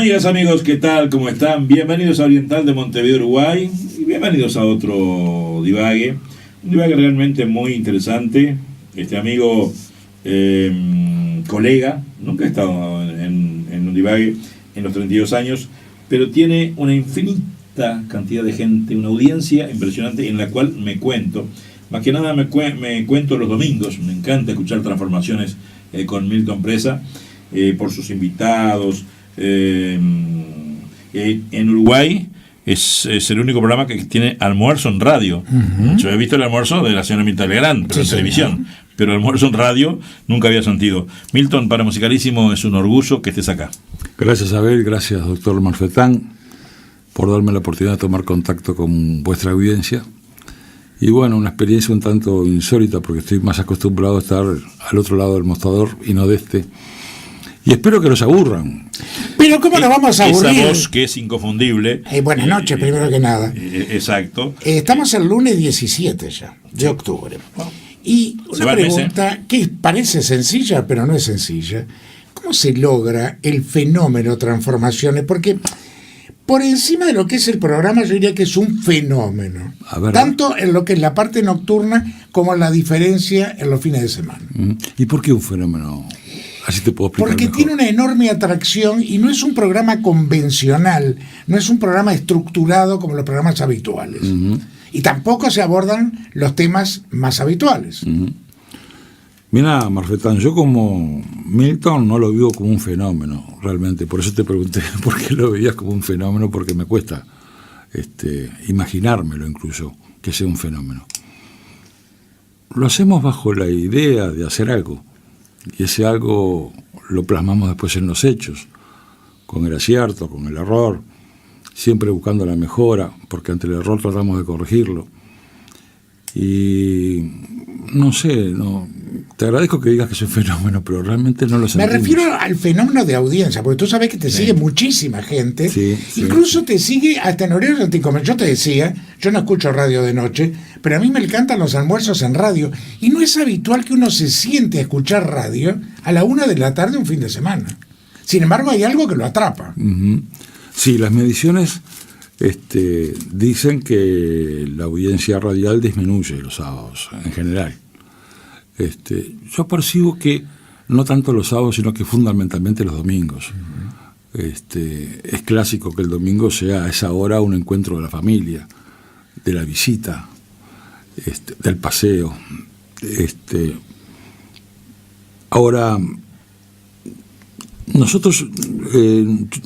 Amigas, amigos, ¿qué tal? ¿Cómo están? Bienvenidos a Oriental de Montevideo, Uruguay, y bienvenidos a otro divague, un divague realmente muy interesante. Este amigo, colega, nunca ha estado en un divague en los 32 años, pero tiene una infinita cantidad de gente, una audiencia impresionante en la cual me cuento. Más que nada me cuento los domingos, me encanta escuchar Transformaciones con Milton Presa, por sus invitados. En Uruguay es el único programa que tiene almuerzo en radio. Yo he visto el almuerzo de la señora Mirta Legrand, pero en televisión, pero el almuerzo en radio nunca había sentido. Milton, para Musicalísimo es un orgullo que estés acá. Gracias, Abel, gracias, doctor Marfetán, por darme la oportunidad de tomar contacto con vuestra audiencia. Y bueno, una experiencia un tanto insólita, porque estoy más acostumbrado a estar al otro lado del mostrador y no de este. Y espero que los aburran. Pero ¿cómo nos vamos a aburrir? Esa voz que es inconfundible. Buenas noches, primero que nada. Exacto. Estamos el lunes 17 ya, de octubre. Y una pregunta que parece sencilla, pero no es sencilla. ¿Cómo se logra el fenómeno Transformaciones? Porque por encima de lo que es el programa, yo diría que es un fenómeno. Tanto en lo que es la parte nocturna como en la diferencia en los fines de semana. ¿Y por qué un fenómeno? Así te puedo explicar Porque mejor. tiene una enorme atracción y no es un programa convencional, no es un programa estructurado como los programas habituales. Y tampoco se abordan los temas más habituales. Mira, Marfetán, yo como Milton no lo vivo como un fenómeno, realmente. Por eso te pregunté por qué lo veías como un fenómeno, porque me cuesta imaginármelo incluso, que sea un fenómeno. Lo hacemos bajo la idea de hacer algo. Y ese algo lo plasmamos después en los hechos, con el acierto, con el error, siempre buscando la mejora, porque ante el error tratamos de corregirlo. Y no sé, te agradezco que digas que es un fenómeno, pero realmente no lo sentimos. Me refiero al fenómeno de audiencia, porque tú sabes que te sigue muchísima gente, incluso te sigue hasta en horarios anticomerciales. Yo te decía, yo no escucho radio de noche, pero a mí me encantan los almuerzos en radio, y no es habitual que uno se siente a escuchar radio a la 1 de la tarde un fin de semana. Sin embargo, hay algo que lo atrapa. Sí, las mediciones dicen que la audiencia radial disminuye los sábados, en general. Yo percibo que no tanto los sábados, sino que fundamentalmente los domingos. Es clásico que el domingo sea a esa hora un encuentro de la familia, de la visita, del paseo. Ahora, nosotros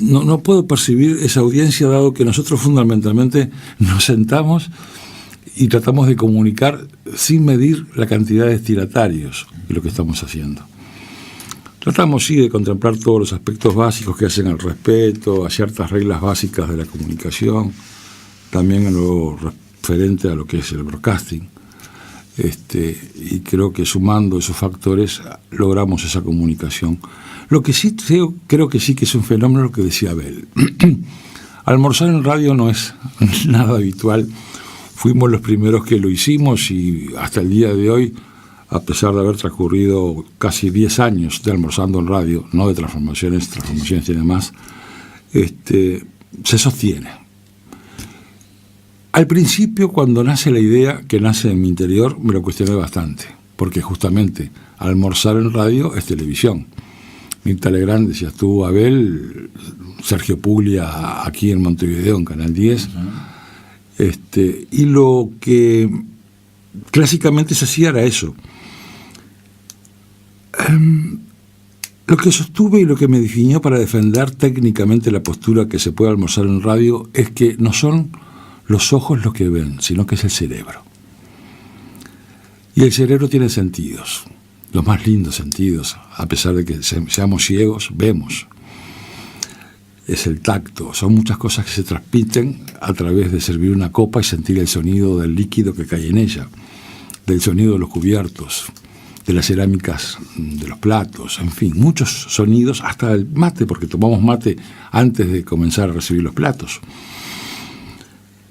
no puedo percibir esa audiencia, dado que nosotros fundamentalmente nos sentamos y tratamos de comunicar sin medir la cantidad de destinatarios de lo que estamos haciendo. Tratamos sí de contemplar todos los aspectos básicos que hacen al respeto, a ciertas reglas básicas de la comunicación, también en lo referente a lo que es el broadcasting. Y creo que sumando esos factores logramos esa comunicación. Lo que sí creo que sí que es un fenómeno, lo que decía Abel. Almorzar en radio no es nada habitual. Fuimos los primeros que lo hicimos y hasta el día de hoy, a pesar de haber transcurrido casi 10 años de almorzando en radio, no de Transformaciones tiene más, se sostiene. Al principio, cuando nace la idea, que nace en mi interior, me lo cuestioné bastante, porque justamente almorzar en radio es televisión. Mirta Legrand, decías tú, Abel, Sergio Puglia aquí en Montevideo, en Canal 10. Y lo que clásicamente se hacía era eso. Lo que sostuve y lo que me definió para defender técnicamente la postura que se puede almorzar en radio es que no son los ojos los que ven, sino que es el cerebro. Y el cerebro tiene sentidos, los más lindos sentidos, a pesar de que seamos ciegos, vemos. Es el tacto, son muchas cosas que se transmiten a través de servir una copa y sentir el sonido del líquido que cae en ella, del sonido de los cubiertos, de las cerámicas de los platos, en fin, muchos sonidos, hasta el mate, porque tomamos mate antes de comenzar a recibir los platos.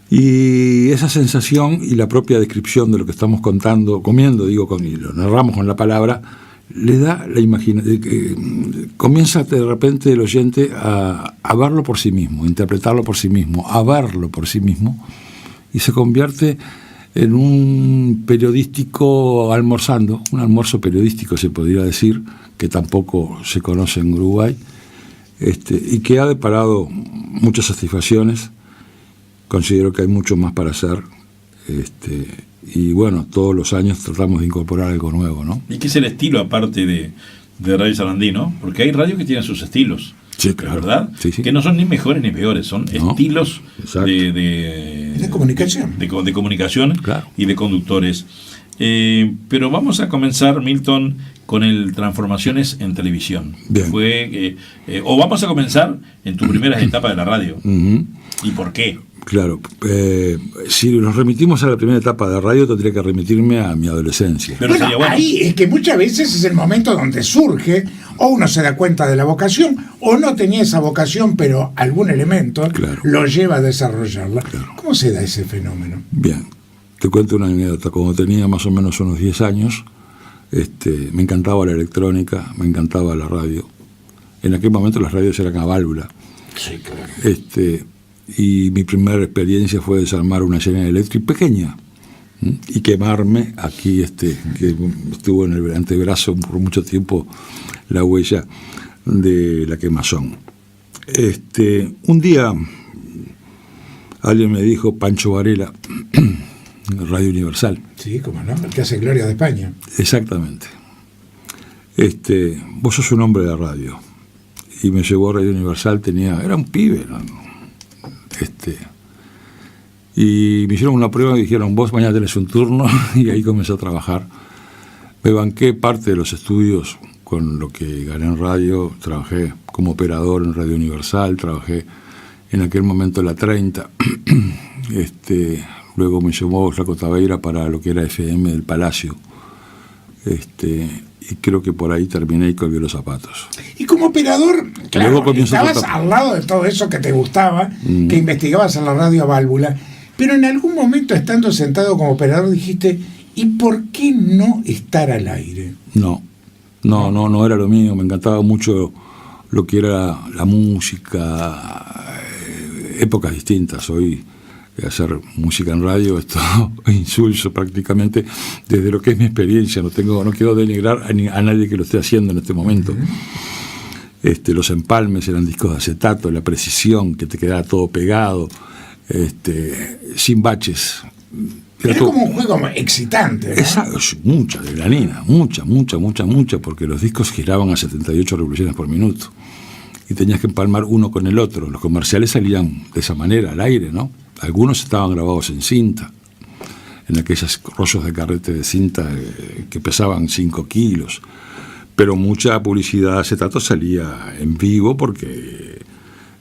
Y esa sensación y la propia descripción de lo que estamos comiendo, y lo narramos con la palabra, le da la imaginación, comienza de repente el oyente a verlo por sí mismo, a interpretarlo por sí mismo, a verlo por sí mismo, y se convierte en un periodístico almorzando, un almuerzo periodístico se podría decir, que tampoco se conoce en Uruguay, y que ha deparado muchas satisfacciones. Considero que hay mucho más para hacer, y bueno, todos los años tratamos de incorporar algo nuevo, ¿no? ¿Y qué es el estilo aparte de Radio Sarandí, no? Porque hay radios que tienen sus estilos. Sí, claro. ¿Verdad? Sí, sí. Que no son ni mejores ni peores, son estilos de comunicación. De comunicación, claro, y de conductores. Pero vamos a comenzar, Milton, con el Transformaciones en Televisión. Bien. O vamos a comenzar en tus primeras etapas de la radio. Uh-huh. ¿Y por qué? Claro, si nos remitimos a la primera etapa de radio, tendría que remitirme a mi adolescencia. Pero bueno, ahí es que muchas veces es el momento donde surge, o uno se da cuenta de la vocación, o no tenía esa vocación, pero algún elemento lo lleva a desarrollarla. Claro. ¿Cómo se da ese fenómeno? Bien, te cuento una anécdota. Cuando tenía más o menos unos 10 años, me encantaba la electrónica, me encantaba la radio. En aquel momento las radios eran a válvula. Sí, claro. Y mi primera experiencia fue desarmar una General Electric pequeña y quemarme aquí, que estuvo en el antebrazo por mucho tiempo la huella de la quemazón. Un día alguien me dijo, Pancho Varela, Radio Universal. Sí, cómo no, el que hace Gloria de España. Exactamente. Vos sos un hombre de radio. Y me llevó a Radio Universal, era un pibe, ¿no? Y me hicieron una prueba y dijeron, vos mañana tenés un turno, y ahí comencé a trabajar. Me banqué parte de los estudios con lo que gané en radio, trabajé como operador en Radio Universal, trabajé en aquel momento en la 30, luego me llamó Flaco Tabeira para lo que era FM del Palacio, y creo que por ahí terminé y colgué los zapatos. Y como operador, claro, estabas al lado de todo eso que te gustaba, que investigabas en la radio a válvula, pero en algún momento, estando sentado como operador, dijiste, ¿y por qué no estar al aire? No era lo mío. Me encantaba mucho lo que era la música, épocas distintas. Hoy hacer música en radio, esto insulso prácticamente desde lo que es mi experiencia. No quiero denigrar a nadie que lo esté haciendo en este momento. Los empalmes eran discos de acetato, la precisión, que te quedaba todo pegado, sin baches. Era como un juego excitante, ¿no? Mucha adrenalina, mucha, porque los discos giraban a 78 revoluciones por minuto y tenías que empalmar uno con el otro. Los comerciales salían de esa manera, al aire, ¿no? Algunos estaban grabados en cinta, en aquellos rollos de carrete de cinta que pesaban 5 kilos, pero mucha publicidad de acetato salía en vivo porque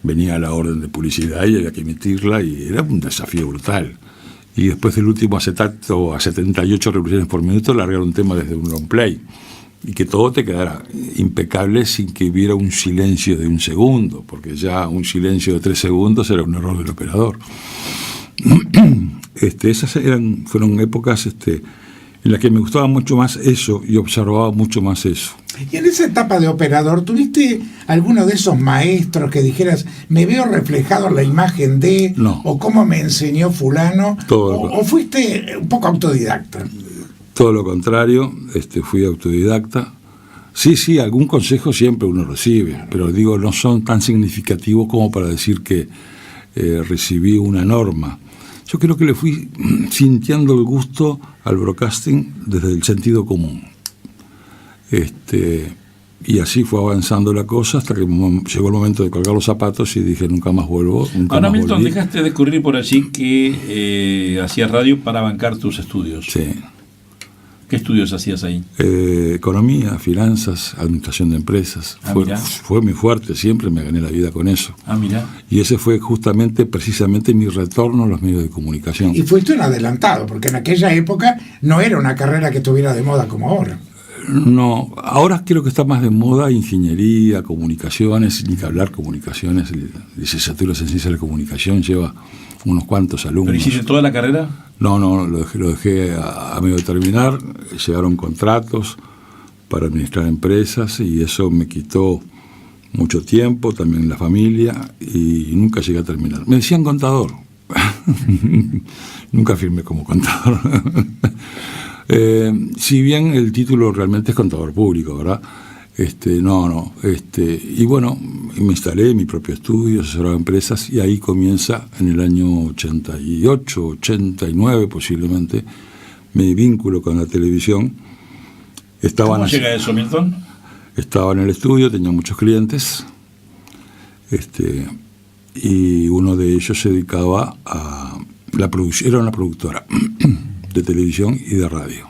venía la orden de publicidad y había que emitirla, y era un desafío brutal. Y después del último acetato a 78 revoluciones por minuto largaron un tema desde un long play, y que todo te quedara impecable sin que hubiera un silencio de 1 segundo, porque ya un silencio de 3 segundos era un error del operador. Esas fueron épocas en las que me gustaba mucho más eso y observaba mucho más eso. Y en esa etapa de operador, ¿tuviste alguno de esos maestros que dijeras, me veo reflejado en la imagen de, no, o cómo me enseñó fulano, o fuiste un poco autodidacta? Todo lo contrario, fui autodidacta. Sí, algún consejo siempre uno recibe, pero digo, no son tan significativos como para decir que recibí una norma. Yo creo que le fui sintiendo el gusto al broadcasting desde el sentido común. Y así fue avanzando la cosa hasta que llegó el momento de colgar los zapatos y dije, nunca más vuelvo. Ahora, Milton, dejaste de escurrir por allí que hacías radio para bancar tus estudios. Sí. ¿Qué estudios hacías ahí? Economía, finanzas, administración de empresas. Fue muy fuerte, siempre me gané la vida con eso. Mira. Y ese fue precisamente mi retorno a los medios de comunicación. Y fuiste un adelantado, porque en aquella época no era una carrera que estuviera de moda como ahora. No, ahora creo que está más de moda ingeniería, comunicaciones, ni que hablar comunicaciones. Licenciatura en Ciencias de la Comunicación lleva unos cuantos alumnos. ¿Pero hiciste toda la carrera? No, lo dejé a medio de terminar. Llegaron contratos, para administrar empresas, y eso me quitó mucho tiempo, también la familia, y nunca llegué a terminar. Me decían contador. Nunca firmé como contador. Si bien el título realmente es contador público, ¿verdad? Y bueno, me instalé en mi propio estudio, asesoraba empresas, y ahí comienza en el año 88, 89 posiblemente, mi vínculo con la televisión. ¿Cómo llega eso, Milton? Estaba en el estudio, tenía muchos clientes, y uno de ellos se dedicaba a la producción, era una productora de televisión y de radio.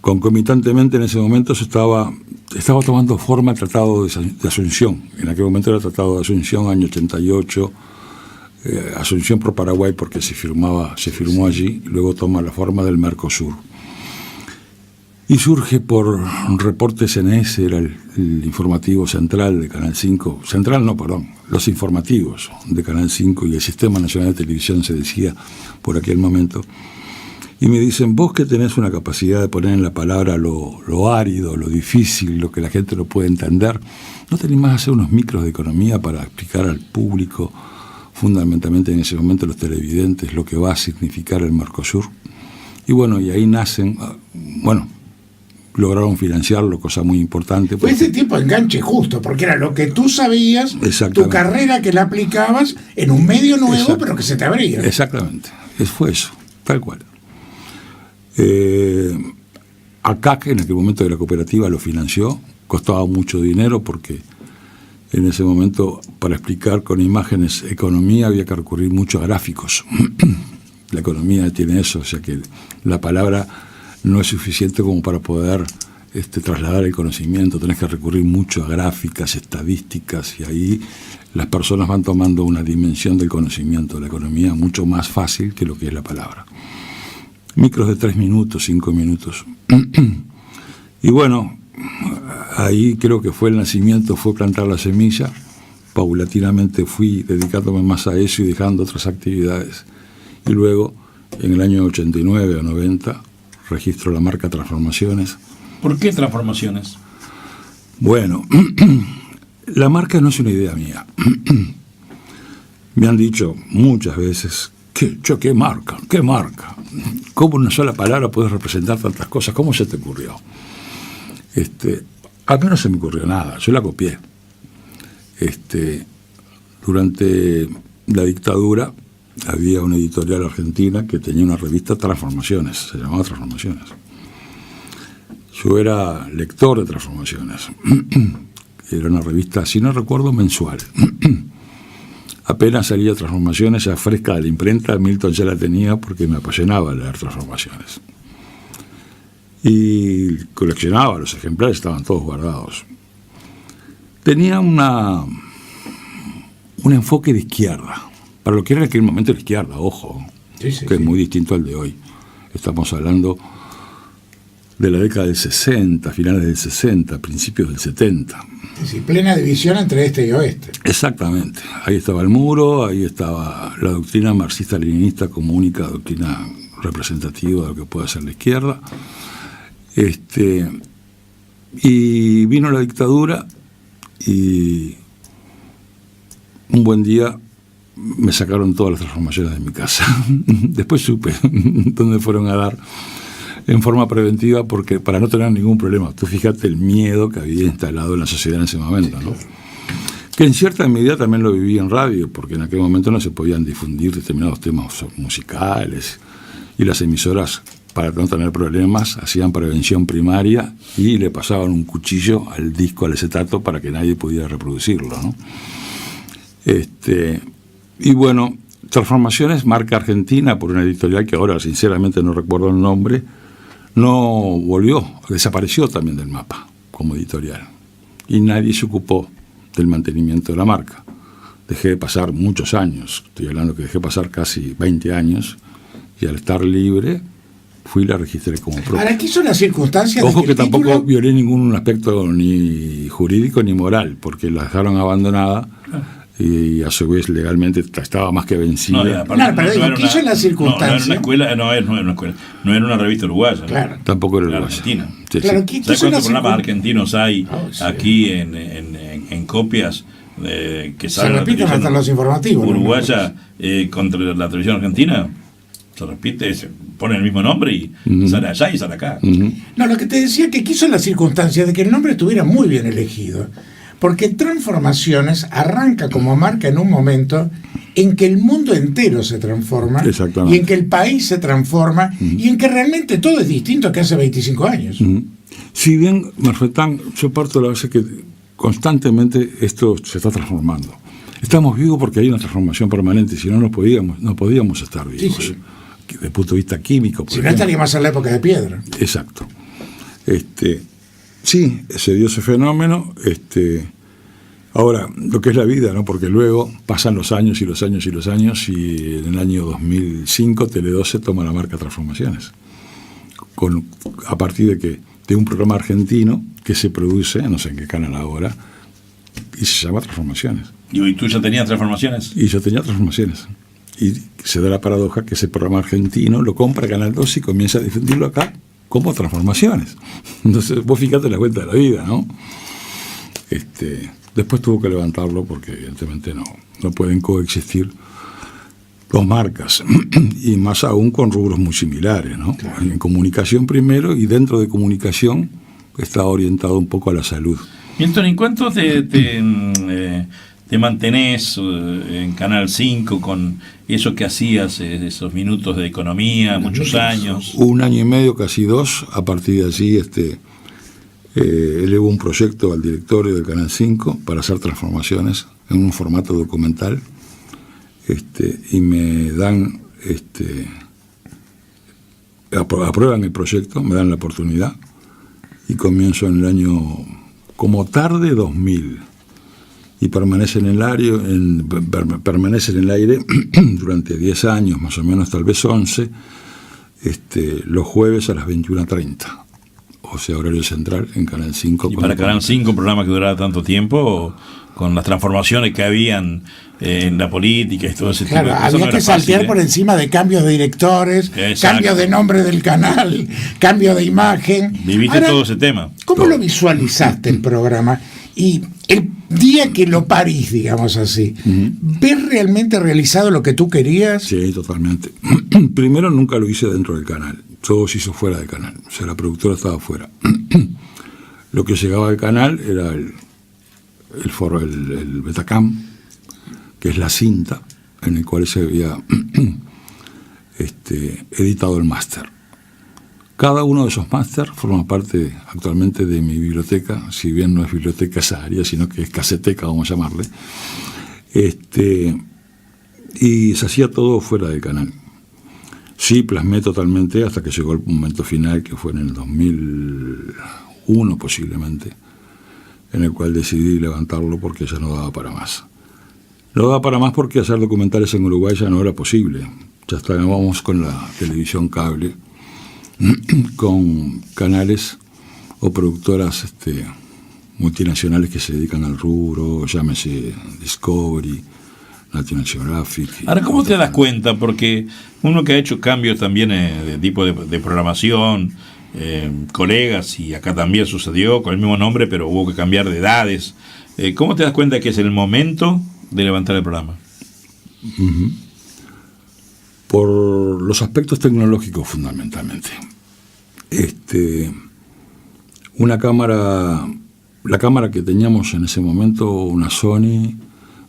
Concomitantemente en ese momento estaba tomando forma el Tratado de Asunción. En aquel momento era el Tratado de Asunción, año 88, Asunción por Paraguay, porque se firmó allí, y luego toma la forma del Mercosur. Y surge por Reporte CNS, era el informativo central de Canal 5, los informativos de Canal 5 y el Sistema Nacional de Televisión, se decía por aquel momento. Y me dicen, vos que tenés una capacidad de poner en la palabra lo árido, lo difícil, lo que la gente no puede entender, ¿no te animás a hacer unos micros de economía para explicar al público, fundamentalmente en ese momento los televidentes, lo que va a significar el Mercosur? Y bueno, y ahí nacen, lograron financiarlo, cosa muy importante. Fue ese tipo de enganche justo, porque era lo que tú sabías, tu carrera que la aplicabas en un medio nuevo, pero que se te abría. Exactamente, fue eso, tal cual. ACAC, en aquel momento de la cooperativa, lo financió, costaba mucho dinero porque en ese momento, para explicar con imágenes economía, había que recurrir mucho a gráficos. La economía tiene eso, o sea que la palabra no es suficiente como para poder trasladar el conocimiento, tenés que recurrir mucho a gráficas, estadísticas, y ahí las personas van tomando una dimensión del conocimiento de la economía mucho más fácil que lo que es la palabra. Micros de 3 minutos, 5 minutos. Y bueno, ahí creo que fue el nacimiento, fue plantar la semilla. Paulatinamente fui dedicándome más a eso y dejando otras actividades. Y luego, en el año 89 o 90, registro la marca Transformaciones. ¿Por qué Transformaciones? Bueno, la marca no es una idea mía. Me han dicho muchas veces, ¿qué marca? ¿Qué marca? ¿Cómo una sola palabra puede representar tantas cosas? ¿Cómo se te ocurrió? A mí no se me ocurrió nada, yo la copié. Durante la dictadura había una editorial argentina que tenía una revista Transformaciones, se llamaba Transformaciones. Yo era lector de Transformaciones. Era una revista, si no recuerdo, mensual. Apenas salía Transformaciones, ya fresca de la imprenta, Milton ya la tenía porque me apasionaba leer Transformaciones. Y coleccionaba, los ejemplares estaban todos guardados. Tenía un enfoque de izquierda, para lo que era en aquel momento la izquierda, ojo, que es muy distinto al de hoy. Estamos hablando de la década del 60, finales del 60, principios del 70. Sí, plena división entre este y oeste. Exactamente. Ahí estaba el muro, ahí estaba la doctrina marxista-leninista como única doctrina representativa de lo que puede ser la izquierda. Y vino la dictadura y un buen día me sacaron todas las transformaciones de mi casa. Después supe dónde fueron a dar en forma preventiva, porque para no tener ningún problema. Tú fíjate el miedo que había instalado en la sociedad en ese momento, ¿no? Que en cierta medida también lo viví en radio, porque en aquel momento no se podían difundir determinados temas musicales, y las emisoras, para no tener problemas, hacían prevención primaria y le pasaban un cuchillo al disco, al acetato, para que nadie pudiera reproducirlo, ¿no? Y bueno, Transformaciones, marca argentina, por una editorial que ahora sinceramente no recuerdo el nombre, no volvió, desapareció también del mapa como editorial. Y nadie se ocupó del mantenimiento de la marca. Dejé de pasar muchos años, estoy hablando que dejé pasar casi 20 años, y al estar libre fui y la registré como propia. Ahora, aquí son las circunstancias. Ojo que tampoco violé ningún aspecto ni jurídico ni moral, porque la dejaron abandonada y a su vez legalmente estaba más que vencida. Pero quiso en la circunstancia. No era una revista uruguaya. Claro. ¿no? Tampoco era Claro, uruguaya. Argentina. Sí, ¿Sabes cuántos programas argentinos hay aquí en copias que salen? Se repiten hasta los informativos. Uruguaya contra la televisión argentina. Se repite, se pone el mismo nombre y sale allá y sale acá. No, lo que te decía que quiso la circunstancia de que el nombre estuviera muy bien elegido. Porque Transformaciones arranca como marca en un momento en que el mundo entero se transforma y en que el país se transforma y en que realmente todo es distinto que hace 25 años. Si bien, Marfetán, yo parto de la base que constantemente esto se está transformando. Estamos vivos porque hay una transformación permanente, si no, no podíamos estar vivos. Sí. Desde el punto de vista químico. Si no, estaríamos en la época de piedra. Exacto. Sí, se dio ese fenómeno. Ahora, lo que es la vida, ¿no? Porque luego pasan los años y los años y los años, y en el año 2005 Tele12 toma la marca Transformaciones. A partir de un programa argentino que se produce, no sé en qué canal ahora, y se llama Transformaciones. ¿Y tú ya tenías Transformaciones? Y yo tenía Transformaciones. Y se da la paradoja que ese programa argentino lo compra Canal 2 y comienza a difundirlo acá como Transformaciones. Entonces, vos fíjate la vuelta de la vida, ¿no? Después tuvo que levantarlo porque evidentemente no pueden coexistir dos marcas, y más aún con rubros muy similares, ¿no? Claro. En comunicación primero, y dentro de comunicación está orientado un poco a la salud. Milton, ¿en cuánto te mantenés en Canal 5 con eso que hacías, esos minutos de economía, muchos años? 1 año y medio, casi 2. A partir de allí elevo un proyecto al directorio del Canal 5 para hacer Transformaciones en un formato documental, y me dan, aprueban el proyecto, me dan la oportunidad, y comienzo en el año, como tarde, 2000, y permanece en el aire durante 10 años, más o menos, tal vez 11, los jueves a las 21:30. O sea, horario central en Canal 5. ¿Y para Canal 5 un programa que durara tanto tiempo, con las transformaciones que habían en la política y todo ese tipo de cosas? Había que saltear por encima de cambios de directores, cambios de nombre del canal, cambio de imagen. Viviste todo ese tema. ¿Cómo lo visualizaste el programa? Y el día que lo parís, digamos así, ¿ves realmente realizado lo que tú querías? Sí, totalmente. Primero, nunca lo hice dentro del canal. Todo se hizo fuera del canal. O sea, la productora estaba fuera. Lo que llegaba al canal era el Betacam, que es la cinta en el cual se había editado el máster. Cada uno de esos máster forma parte actualmente de mi biblioteca, si bien no es biblioteca esa área, sino que es caseteca, vamos a llamarle. Y se hacía todo fuera del canal. Sí, plasmé totalmente hasta que llegó el momento final, que fue en el 2001 posiblemente, en el cual decidí levantarlo porque ya no daba para más. No daba para más porque hacer documentales en Uruguay ya no era posible. Ya estábamos con la televisión cable, con canales o productoras multinacionales que se dedican al rubro, llámese Discovery, National Geographic. Ahora, ¿cómo te das cuenta? Porque uno que ha hecho cambios también de tipo de programación, colegas, y acá también sucedió con el mismo nombre, pero hubo que cambiar de edades. ¿Cómo te das cuenta que es el momento de levantar el programa? Por los aspectos tecnológicos, fundamentalmente. La cámara que teníamos en ese momento, una Sony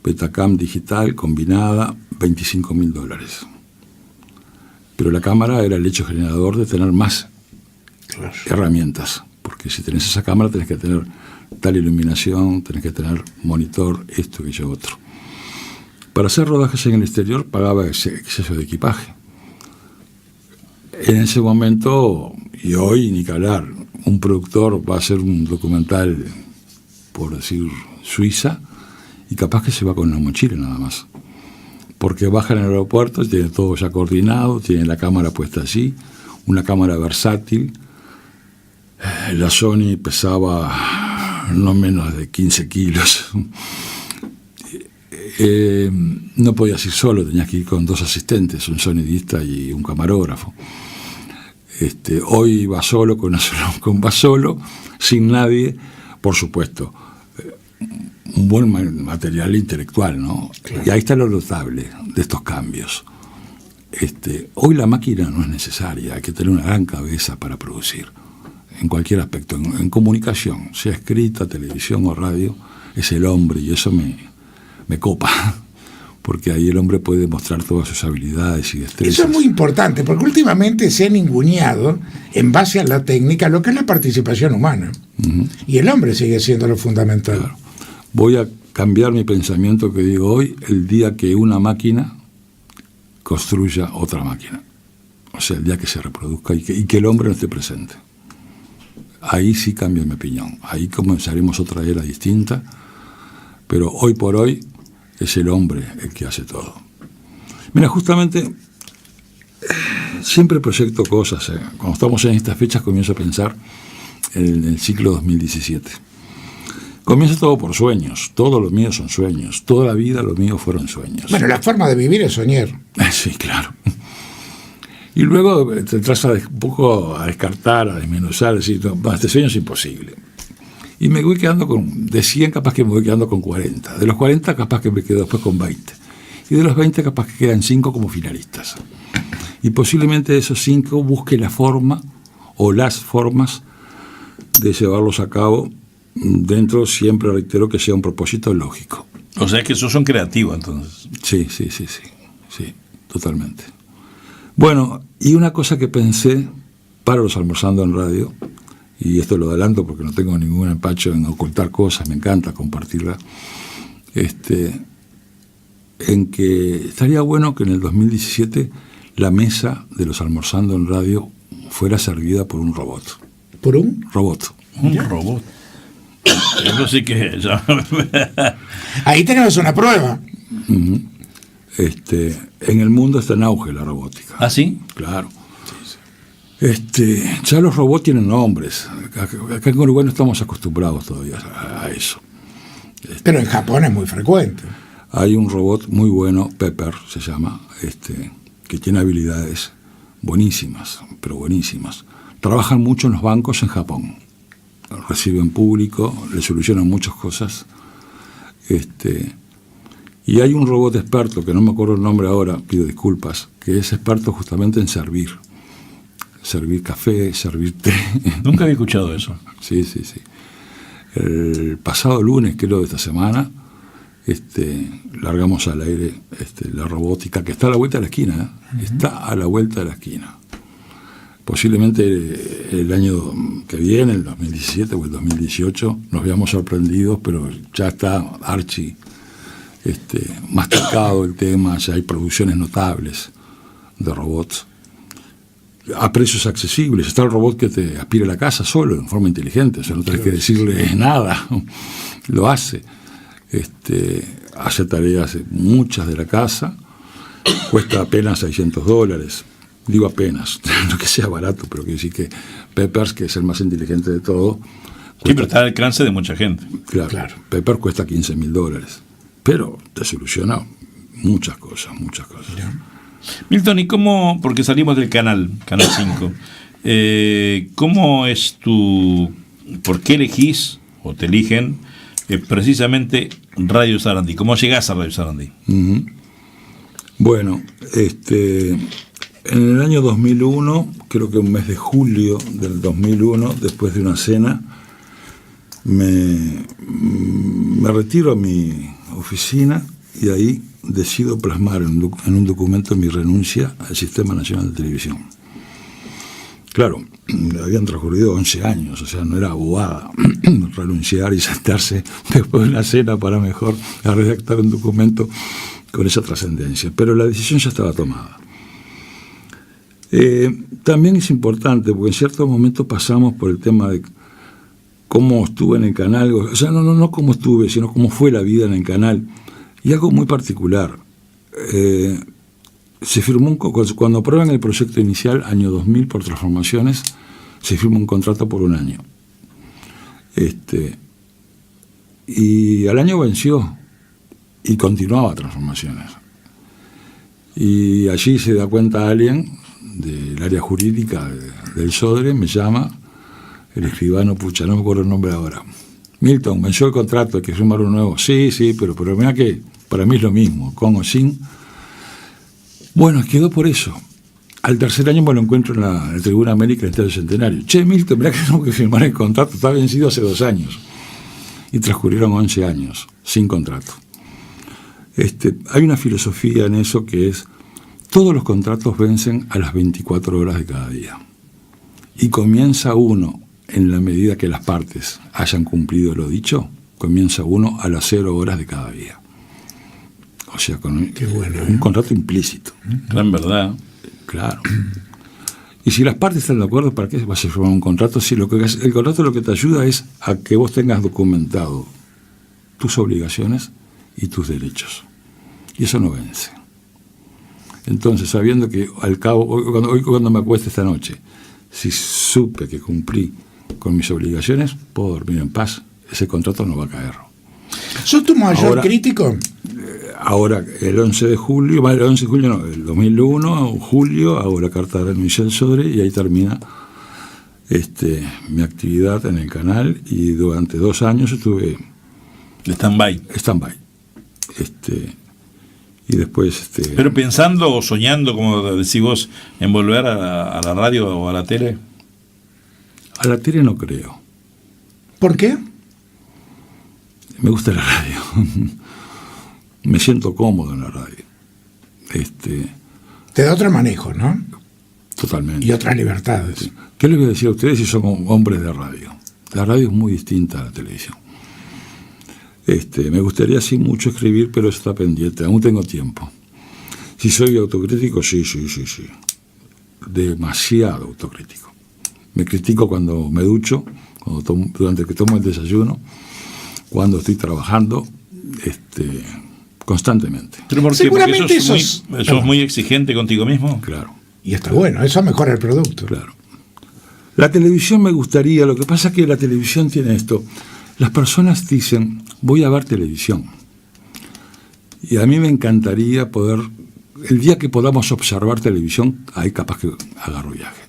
Betacam digital combinada, $25.000. Pero la cámara era el hecho generador de tener más herramientas, porque si tenés esa cámara tenés que tener tal iluminación, tenés que tener monitor, esto, aquello, otro. Para hacer rodajes en el exterior pagaba exceso de equipaje. En ese momento, y hoy ni que hablar, un productor va a hacer un documental, por decir, Suiza, y capaz que se va con una mochila nada más. Porque baja en el aeropuerto, tiene todo ya coordinado, tiene la cámara puesta allí, una cámara versátil. La Sony pesaba no menos de 15 kilos. no podías ir solo, tenías que ir con 2 asistentes, un sonidista y un camarógrafo. Hoy vas solo, vas solo, sin nadie, por supuesto. Un buen material intelectual, ¿no? Claro. Y ahí está lo notable de estos cambios. Hoy la máquina no es necesaria, hay que tener una gran cabeza para producir, en cualquier aspecto. En comunicación, sea escrita, televisión o radio, es el hombre, y eso me copa, porque ahí el hombre puede mostrar todas sus habilidades y destrezas. Eso es muy importante, porque últimamente se ha ninguneado, en base a la técnica, lo que es la participación humana. Uh-huh. Y el hombre sigue siendo lo fundamental. Claro. Voy a cambiar mi pensamiento que digo hoy, el día que una máquina construya otra máquina. O sea, el día que se reproduzca y que el hombre no esté presente. Ahí sí cambia mi opinión. Ahí comenzaremos otra era distinta, pero hoy por hoy es el hombre el que hace todo. Mira, justamente siempre proyecto cosas. Cuando estamos en estas fechas comienzo a pensar en el ciclo 2017. Comienza todo por sueños, todo lo mío son sueños, toda la vida lo mío fueron sueños. Bueno, la forma de vivir es soñar. Sí, claro. Y luego te entras un poco a descartar, a desmenuzar, a decir, no, este sueño es imposible. Y me voy quedando de 100 capaz que me voy quedando con 40. De los 40 capaz que me quedo después con 20. Y de los 20 capaz que quedan 5 como finalistas. Y posiblemente de esos 5 busque la forma o las formas de llevarlos a cabo dentro, siempre reitero, que sea un propósito lógico. O sea que sos un creativo, entonces. Sí, totalmente. Bueno, y una cosa que pensé para los Almorzando en Radio, y esto lo adelanto porque no tengo ningún empacho en ocultar cosas, me encanta compartirla, en que estaría bueno que en el 2017 la mesa de los Almorzando en Radio fuera servida por un robot. ¿Por un? Robot. Un robot. Eso sí que es. Ahí tenemos una prueba. Uh-huh. En el mundo está en auge la robótica. ¿Ah, sí? Claro. Ya los robots tienen nombres. Acá en Uruguay no estamos acostumbrados todavía a eso. Pero en Japón es muy frecuente. Hay un robot muy bueno, Pepper se llama, que tiene habilidades buenísimas, pero buenísimas. Trabajan mucho en los bancos en Japón. Reciben público, le solucionan muchas cosas. Y hay un robot experto, que no me acuerdo el nombre ahora, pido disculpas, que es experto justamente en servir. Servir café, servir té. Nunca había escuchado eso. Sí. El pasado lunes, creo, de esta semana, largamos al aire la robótica, que está a la vuelta de la esquina. Uh-huh. Está a la vuelta de la esquina. Posiblemente el año que viene, el 2017 o el 2018, nos veamos sorprendidos, pero ya está masticado el tema, ya hay producciones notables de robots a precios accesibles. Está el robot que te aspira la casa solo, en forma inteligente, o sea, no tenés que decirle nada, lo hace. Hace tareas muchas de la casa, cuesta apenas $600. Digo apenas, no que sea barato, pero quiero decir que Peppers, que es el más inteligente de todo... Sí, pero está al alcance de mucha gente. Claro. Peppers cuesta $15,000, pero te soluciona muchas cosas. ¿Ya? Milton, ¿y cómo, porque salimos del canal 5, cómo es por qué elegís o te eligen precisamente Radio Sarandí? ¿Cómo llegás a Radio Sarandí? Uh-huh. Bueno, en el año 2001, creo que un mes de julio del 2001, después de una cena, me retiro a mi oficina y ahí decido plasmar en un documento mi renuncia al Sistema Nacional de Televisión. Claro, habían transcurrido 11 años, o sea, no era bobada renunciar y sentarse después de una cena para mejor a redactar un documento con esa trascendencia, pero la decisión ya estaba tomada. También es importante, porque en ciertos momentos pasamos por el tema de cómo estuve en el canal, o sea, no cómo estuve, sino cómo fue la vida en el canal, y algo muy particular. Se firmó cuando aprueban el proyecto inicial, año 2000, por transformaciones, se firma un contrato por un año. Y al año venció, y continuaba Transformaciones. Y allí se da cuenta alguien del área jurídica del Sodre, me llama, el escribano, pucha, no me acuerdo el nombre ahora. Milton, venció el contrato, hay que firmar uno nuevo. Sí, pero mira que para mí es lo mismo, con o sin. Bueno, quedó por eso. Al tercer año me lo encuentro en la Tribuna América del Estadio Centenario. Che, Milton, mirá que tengo que firmar el contrato, está vencido hace 2 años. Y transcurrieron 11 años, sin contrato. Hay una filosofía en eso que es, todos los contratos vencen a las 24 horas de cada día. Y comienza uno, en la medida que las partes hayan cumplido lo dicho, comienza uno a las 0 horas de cada día. O sea, con un contrato implícito. Gran verdad. Claro. Y si las partes están de acuerdo, ¿para qué vas a firmar un contrato? Si el contrato lo que te ayuda es a que vos tengas documentado tus obligaciones y tus derechos. Y eso no vence. Entonces, sabiendo que al cabo, hoy cuando me acueste esta noche, si supe que cumplí con mis obligaciones, puedo dormir en paz. Ese contrato no va a caer. ¿Sos tu mayor crítico? Ahora, el 11 de julio, el 11 de julio no, el 2001, julio, hago la carta de renuncia al Sodre y ahí termina mi actividad en el canal, y durante 2 años estuve stand-by. Y después... Pero pensando o soñando, como decís vos, en volver a la radio o a la tele. A la tele no creo. ¿Por qué? Me gusta la radio. Me siento cómodo en la radio. Te da otro manejo, ¿no? Totalmente. Y otras libertades. Sí. ¿Qué les voy a decir a ustedes si son hombres de radio? La radio es muy distinta a la televisión. Me gustaría sí mucho escribir, pero eso está pendiente. Aún tengo tiempo. Si soy autocrítico, sí. Demasiado autocrítico. Me critico cuando me ducho, durante que tomo el desayuno, cuando estoy trabajando, constantemente. ¿Pero por qué? Seguramente ¿Porque sos muy exigente contigo mismo? Claro. Y está bueno, eso mejora el producto. Claro. La televisión me gustaría, lo que pasa es que la televisión tiene esto. Las personas dicen, voy a ver televisión. Y a mí me encantaría poder, el día que podamos observar televisión, ahí capaz que agarro viaje.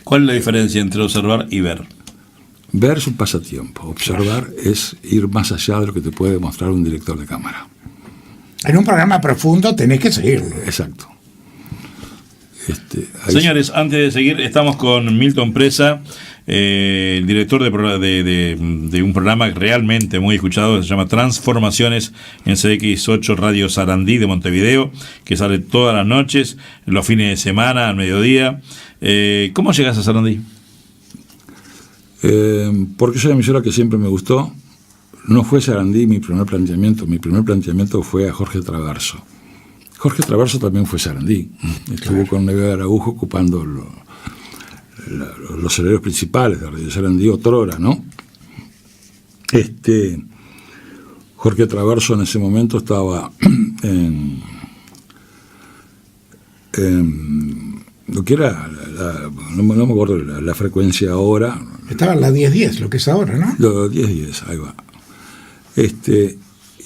¿Cuál es la diferencia entre observar y ver? Ver es un pasatiempo, observar es ir más allá de lo que te puede mostrar un director de cámara. En un programa profundo tenés que seguirlo. Exacto. Señores, antes de seguir, estamos con Milton Presa, el director de un programa realmente muy escuchado que se llama Transformaciones en CX8 Radio Sarandí de Montevideo, que sale todas las noches, los fines de semana, al mediodía. ¿Cómo llegas a Sarandí? Porque es una emisora que siempre me gustó. No fue Sarandí mi primer planteamiento fue a Jorge Traverso. Jorge Traverso también fue Sarandí. Estuvo con Nevia Araujo ocupando los horarios principales de Radio Sarandí otrora, ¿no? Jorge Traverso en ese momento estaba en lo que era, no me acuerdo la frecuencia ahora. Estaba en la 1010, lo que es ahora, ¿no? Lo 1010, ahí va.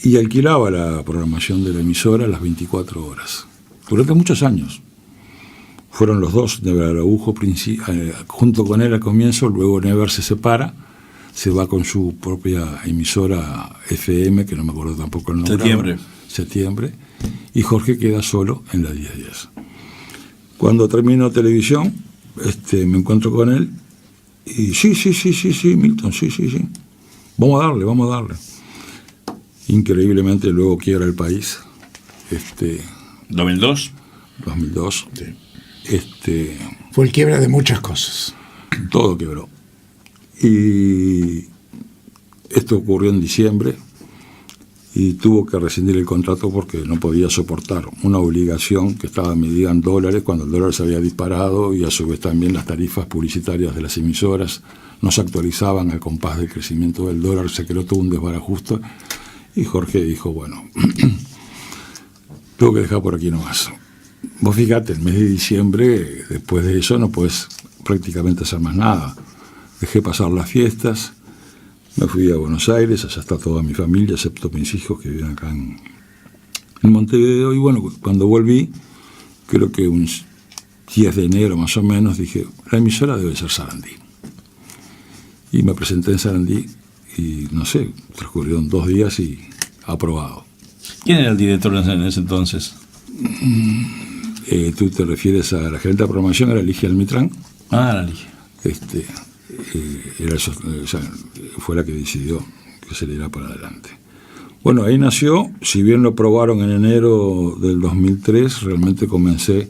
Y alquilaba la programación de la emisora las 24 horas. Durante muchos años. Fueron los dos, Never Araujo junto con él al comienzo, luego Never se separa, se va con su propia emisora FM, que no me acuerdo tampoco el nombre. Septiembre. Y Jorge queda solo en la 1010. Cuando termino televisión, me encuentro con él y sí, Milton, sí. Vamos a darle. Increíblemente luego quiebra el país. 2002. Sí. Fue el quiebre de muchas cosas. Todo quebró. Y esto ocurrió en diciembre y tuvo que rescindir el contrato porque no podía soportar una obligación que estaba medida en dólares cuando el dólar se había disparado, y a su vez también las tarifas publicitarias de las emisoras no se actualizaban al compás del crecimiento del dólar, se creó todo un desbarajuste. Y Jorge dijo, bueno, tengo que dejar por aquí nomás. Vos fíjate, el mes de diciembre, después de eso no puedes prácticamente hacer más nada. Dejé pasar las fiestas, Me fui a Buenos Aires, allá está toda mi familia, excepto mis hijos que viven acá en Montevideo. Y bueno, cuando volví, creo que un 10 de enero más o menos, dije, la emisora debe ser Sarandí. Y me presenté en Sarandí y, no sé, transcurrieron 2 días y aprobado. ¿Quién era el director en ese entonces? Tú te refieres a la gerente de programación, era Ligia Almitrán. Ah, la Ligia. Fue la que decidió que se le diera para adelante. Bueno, ahí nació, si bien lo probaron en enero del 2003, realmente comencé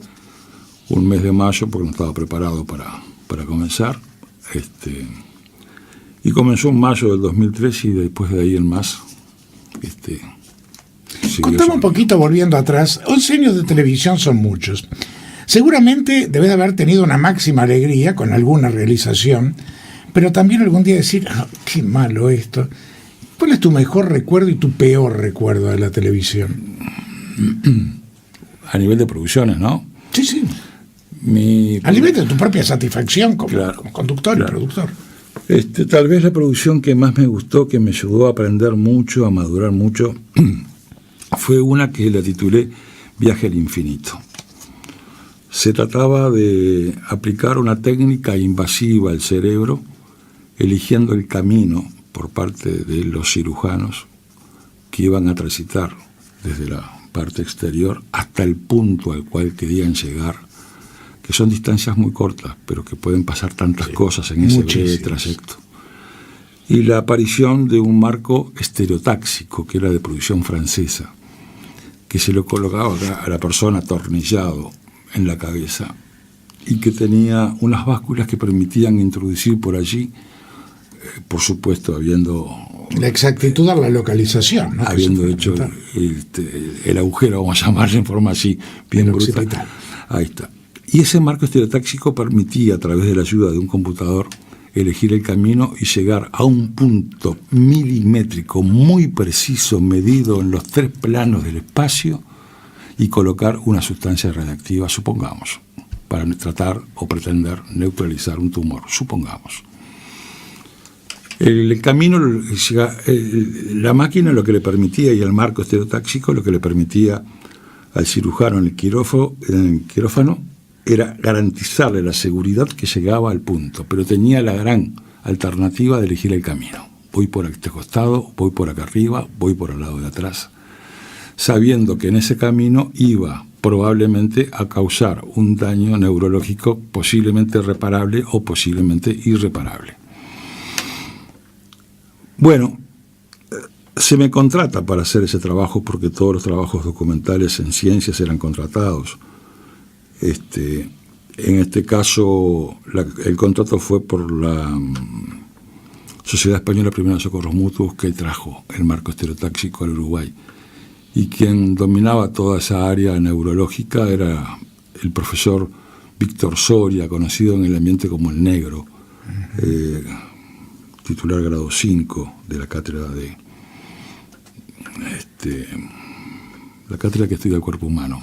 un mes de mayo porque no estaba preparado para comenzar. Y comenzó en mayo del 2003 y después de ahí en más. Contame un poquito, volviendo atrás. 11 años de televisión son muchos. Seguramente debes de haber tenido una máxima alegría con alguna realización, pero también algún día decir, qué malo esto. ¿Cuál es tu mejor recuerdo y tu peor recuerdo de la televisión? A nivel de producciones, ¿no? Sí, sí. A nivel de tu propia satisfacción como conductor y productor. Tal vez la producción que más me gustó, que me ayudó a aprender mucho, a madurar mucho, fue una que la titulé Viaje al Infinito. Se trataba de aplicar una técnica invasiva al cerebro, eligiendo el camino por parte de los cirujanos que iban a transitar desde la parte exterior hasta el punto al cual querían llegar, que son distancias muy cortas, pero que pueden pasar tantas cosas en ese breve trayecto. Y la aparición de un marco estereotáxico, que era de producción francesa, que se lo colocaba a la persona atornillado en la cabeza y que tenía unas básculas que permitían introducir por allí, por supuesto, habiendo... La exactitud a la localización, ¿no? Habiendo hecho el agujero, vamos a llamarle en forma así, bien brutal. Ahí está. Y ese marco estereotáxico permitía, a través de la ayuda de un computador, elegir el camino y llegar a un punto milimétrico muy preciso, medido en los 3 planos del espacio, y colocar una sustancia radiactiva, supongamos, para tratar o pretender neutralizar un tumor, supongamos. El camino, la máquina lo que le permitía, y el marco estereotáxico lo que le permitía al cirujano en el quirófano, era garantizarle la seguridad que llegaba al punto, pero tenía la gran alternativa de elegir el camino. Voy por este costado, voy por acá arriba, voy por el lado de atrás, sabiendo que en ese camino iba probablemente a causar un daño neurológico posiblemente reparable o posiblemente irreparable. Bueno, se me contrata para hacer ese trabajo porque todos los trabajos documentales en ciencias eran contratados. En este caso, el contrato fue por la Sociedad Española Primera de Socorros Mutuos, que trajo el marco estereotáxico al Uruguay. Y quien dominaba toda esa área neurológica era el profesor Víctor Soria, conocido en el ambiente como el Negro, titular grado 5 de la cátedra la cátedra que estudia el cuerpo humano.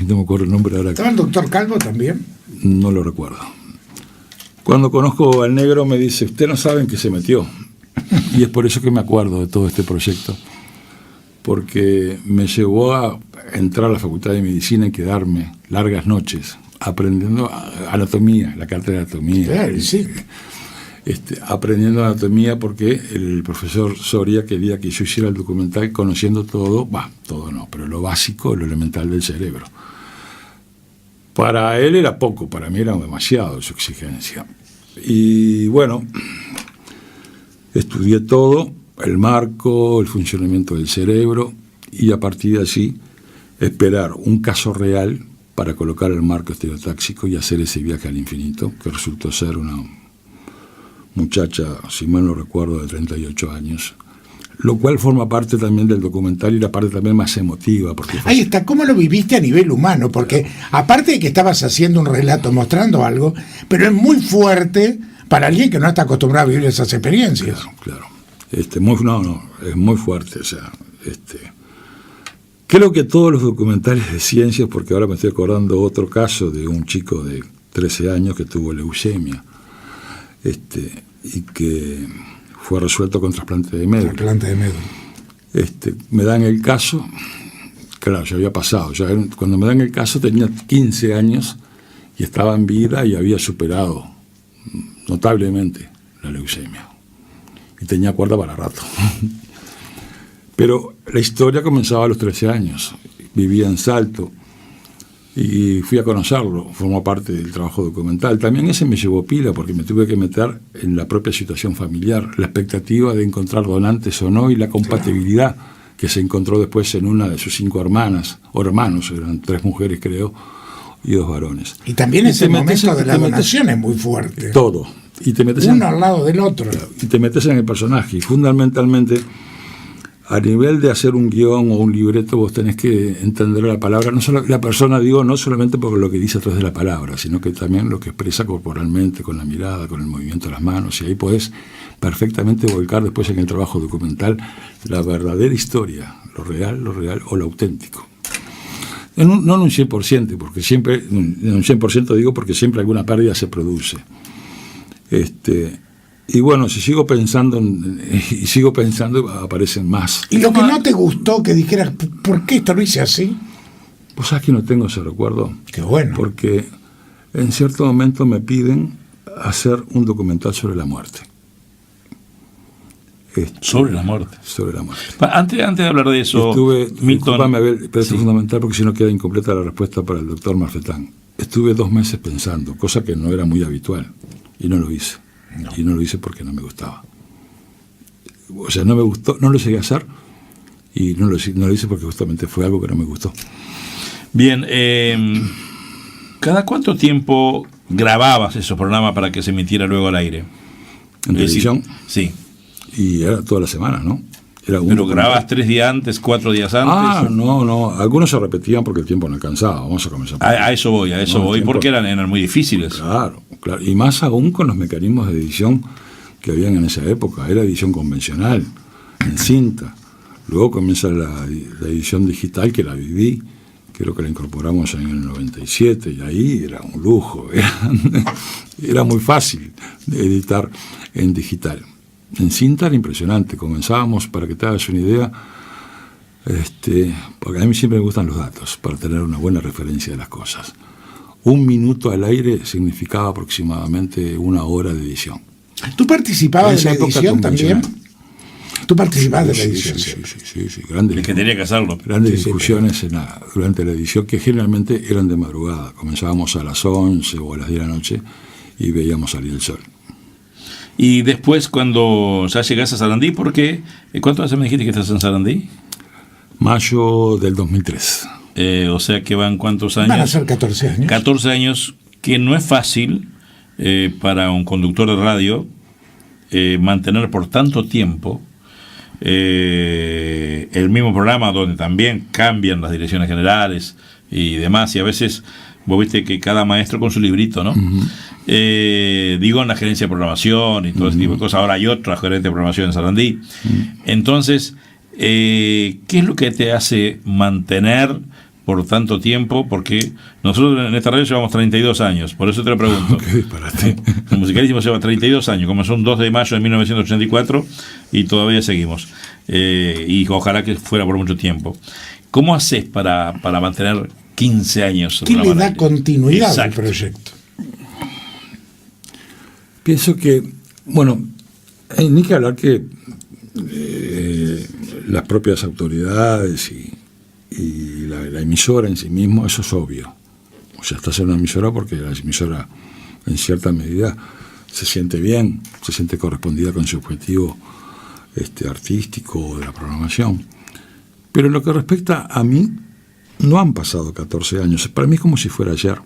No me acuerdo el nombre ahora. ¿Estaba el doctor Calvo también? No lo recuerdo. Cuando conozco al Negro me dice, usted no sabe en qué se metió. Y es por eso que me acuerdo de todo este proyecto, porque me llevó a entrar a la Facultad de Medicina y quedarme largas noches aprendiendo anatomía, la cátedra de anatomía. Claro, sí. Aprendiendo anatomía porque el profesor Soria quería que yo hiciera el documental conociendo todo no, pero lo básico, lo elemental del cerebro. Para él era poco, para mí era demasiado su exigencia. Y bueno, estudié todo, el marco, el funcionamiento del cerebro, y a partir de allí esperar un caso real para colocar el marco estereotáxico y hacer ese viaje al infinito, que resultó ser una muchacha, si mal no recuerdo, de 38 años, lo cual forma parte también del documental y la parte también más emotiva. Porque ahí está, ¿cómo lo viviste a nivel humano? Porque aparte de que estabas haciendo un relato, mostrando algo, pero es muy fuerte para alguien que no está acostumbrado a vivir esas experiencias. Claro. Es muy fuerte. O sea, creo que todos los documentales de ciencias, porque ahora me estoy acordando otro caso de un chico de 13 años que tuvo leucemia, y que fue resuelto con trasplante de médula. Trasplante de médula. Me dan el caso, claro, ya había pasado, cuando me dan el caso tenía 15 años y estaba en vida y había superado notablemente la leucemia. Y tenía cuerda para rato. Pero la historia comenzaba a los 13 años. Vivía en Salto y fui a conocerlo, formó parte del trabajo documental. También ese me llevó pila porque me tuve que meter en la propia situación familiar, la expectativa de encontrar donantes o no y la compatibilidad que se encontró después en una de sus 5 hermanas, o hermanos, eran 3 mujeres creo, y 2 varones. Y también ese momento de la donación es muy fuerte. Todo. Y te metes uno al lado del otro. Y te metes en el personaje. Y fundamentalmente, a nivel de hacer un guión o un libreto, vos tenés que entender la palabra, no solo la persona, digo, no solamente por lo que dice a través de la palabra, sino que también lo que expresa corporalmente, con la mirada, con el movimiento de las manos, y ahí podés perfectamente volcar después en el trabajo documental la verdadera historia, lo real o lo auténtico. No en un 100%, porque siempre, en un 100% digo porque siempre alguna pérdida se produce. Y bueno, si sigo pensando aparecen más. ¿Y lo que no te gustó que dijeras, por qué esto lo hice así? Pues sabes que no tengo ese recuerdo. Qué bueno. Porque en cierto momento me piden hacer un documental sobre la muerte. Sobre la muerte. Sobre la muerte. Antes de hablar de eso, Milton, pero es fundamental porque si no queda incompleta la respuesta para el doctor Marfetán. Estuve 2 meses pensando, cosa que no era muy habitual, y no lo hice. No. Y no lo hice porque no me gustaba. O sea, no me gustó, no lo llegué a hacer y no lo hice porque justamente fue algo que no me gustó. Bien, ¿cada cuánto tiempo grababas esos programas para que se emitiera luego al aire? ¿En televisión? Sí. Y era toda la semana, ¿no? ¿Pero grababas 3 días antes, 4 días antes? No. Algunos se repetían porque el tiempo no alcanzaba. Vamos a comenzar. A eso voy, porque eran muy difíciles. Claro. Y más aún con los mecanismos de edición que habían en esa época. Era edición convencional, en cinta. Luego comienza la edición digital, que la viví. Creo que la incorporamos en el 97, y ahí era un lujo. Era muy fácil de editar en digital. En cinta era impresionante. Comenzábamos, para que te hagas una idea, porque a mí siempre me gustan los datos, para tener una buena referencia de las cosas. 1 minuto al aire significaba aproximadamente 1 hora de edición. ¿Tú participabas de la edición también? ¿Tú participabas de la edición? Sí. Grandes, que tenía que hacerlo. Grandes discusiones durante la edición, que generalmente eran de madrugada. Comenzábamos a las 11 o a las 10 de la noche y veíamos salir el sol. Y después, cuando ya llegás a Sarandí, ¿por qué? ¿Cuánto hace me dijiste que estás en Sarandí? Mayo del 2003. O sea que van ¿cuántos años? Van a ser 14 años. 14 años, que no es fácil para un conductor de radio mantener por tanto tiempo el mismo programa, donde también cambian las direcciones generales y demás, y a veces vos viste que cada maestro con su librito, ¿no? Uh-huh. Digo, en la gerencia de programación y todo ese tipo de cosas. Ahora hay otra gerente de programación en Sarandí. Entonces, ¿qué es lo que te hace mantener por tanto tiempo? Porque nosotros en esta radio llevamos 32 años, por eso te lo pregunto. Qué disparate. El Musicalísimo lleva 32 años, comenzó un 2 de mayo de 1984 y todavía seguimos. Y ojalá que fuera por mucho tiempo. ¿Cómo haces para mantener 15 años? ¿Qué le da continuidad al proyecto? Pienso que, bueno, ni que hablar que las propias autoridades y la emisora en sí mismo, eso es obvio. O sea, estás en una emisora porque la emisora, en cierta medida, se siente bien, se siente correspondida con su objetivo artístico de la programación. Pero en lo que respecta a mí, no han pasado 14 años. Para mí es como si fuera ayer.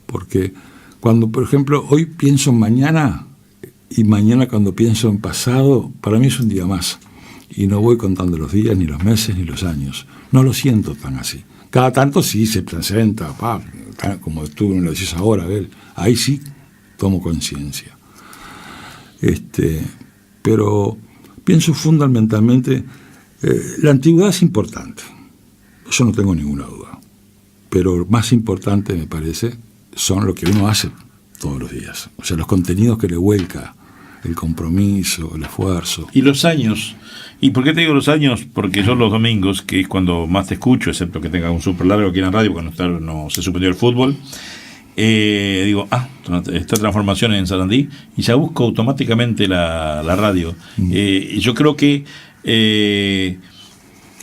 Porque cuando, por ejemplo, hoy pienso en mañana y mañana cuando pienso en pasado, para mí es un día más. Y no voy contando los días, ni los meses, ni los años. No lo siento tan así. Cada tanto sí se presenta, como tú me lo decís ahora, Abel, ahí sí tomo conciencia. Pero pienso fundamentalmente, la antigüedad es importante, eso no tengo ninguna duda. Pero más importante, me parece, son lo que uno hace todos los días. O sea, los contenidos que le vuelca el compromiso, el esfuerzo. Y los años. ¿Y por qué te digo los años? Porque yo los domingos, que es cuando más te escucho, excepto que tenga un súper largo aquí en la radio, porque no se suspendió el fútbol, digo, esta transformación en Sarandí, y ya busco automáticamente la radio. Yo creo que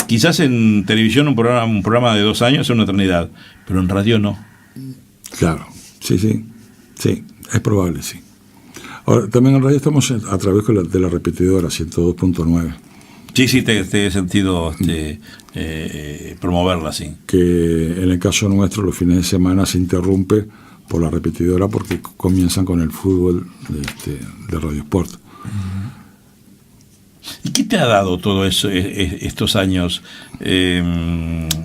quizás en televisión un programa de 2 años es una eternidad, pero en radio no. Claro, sí, es probable, sí. Ahora, también en radio estamos a través de la repetidora 102.9. Sí, te he sentido promoverla, sí. Que en el caso nuestro los fines de semana se interrumpe por la repetidora porque comienzan con el fútbol de Radio Sport. ¿Y qué te ha dado todo eso estos años,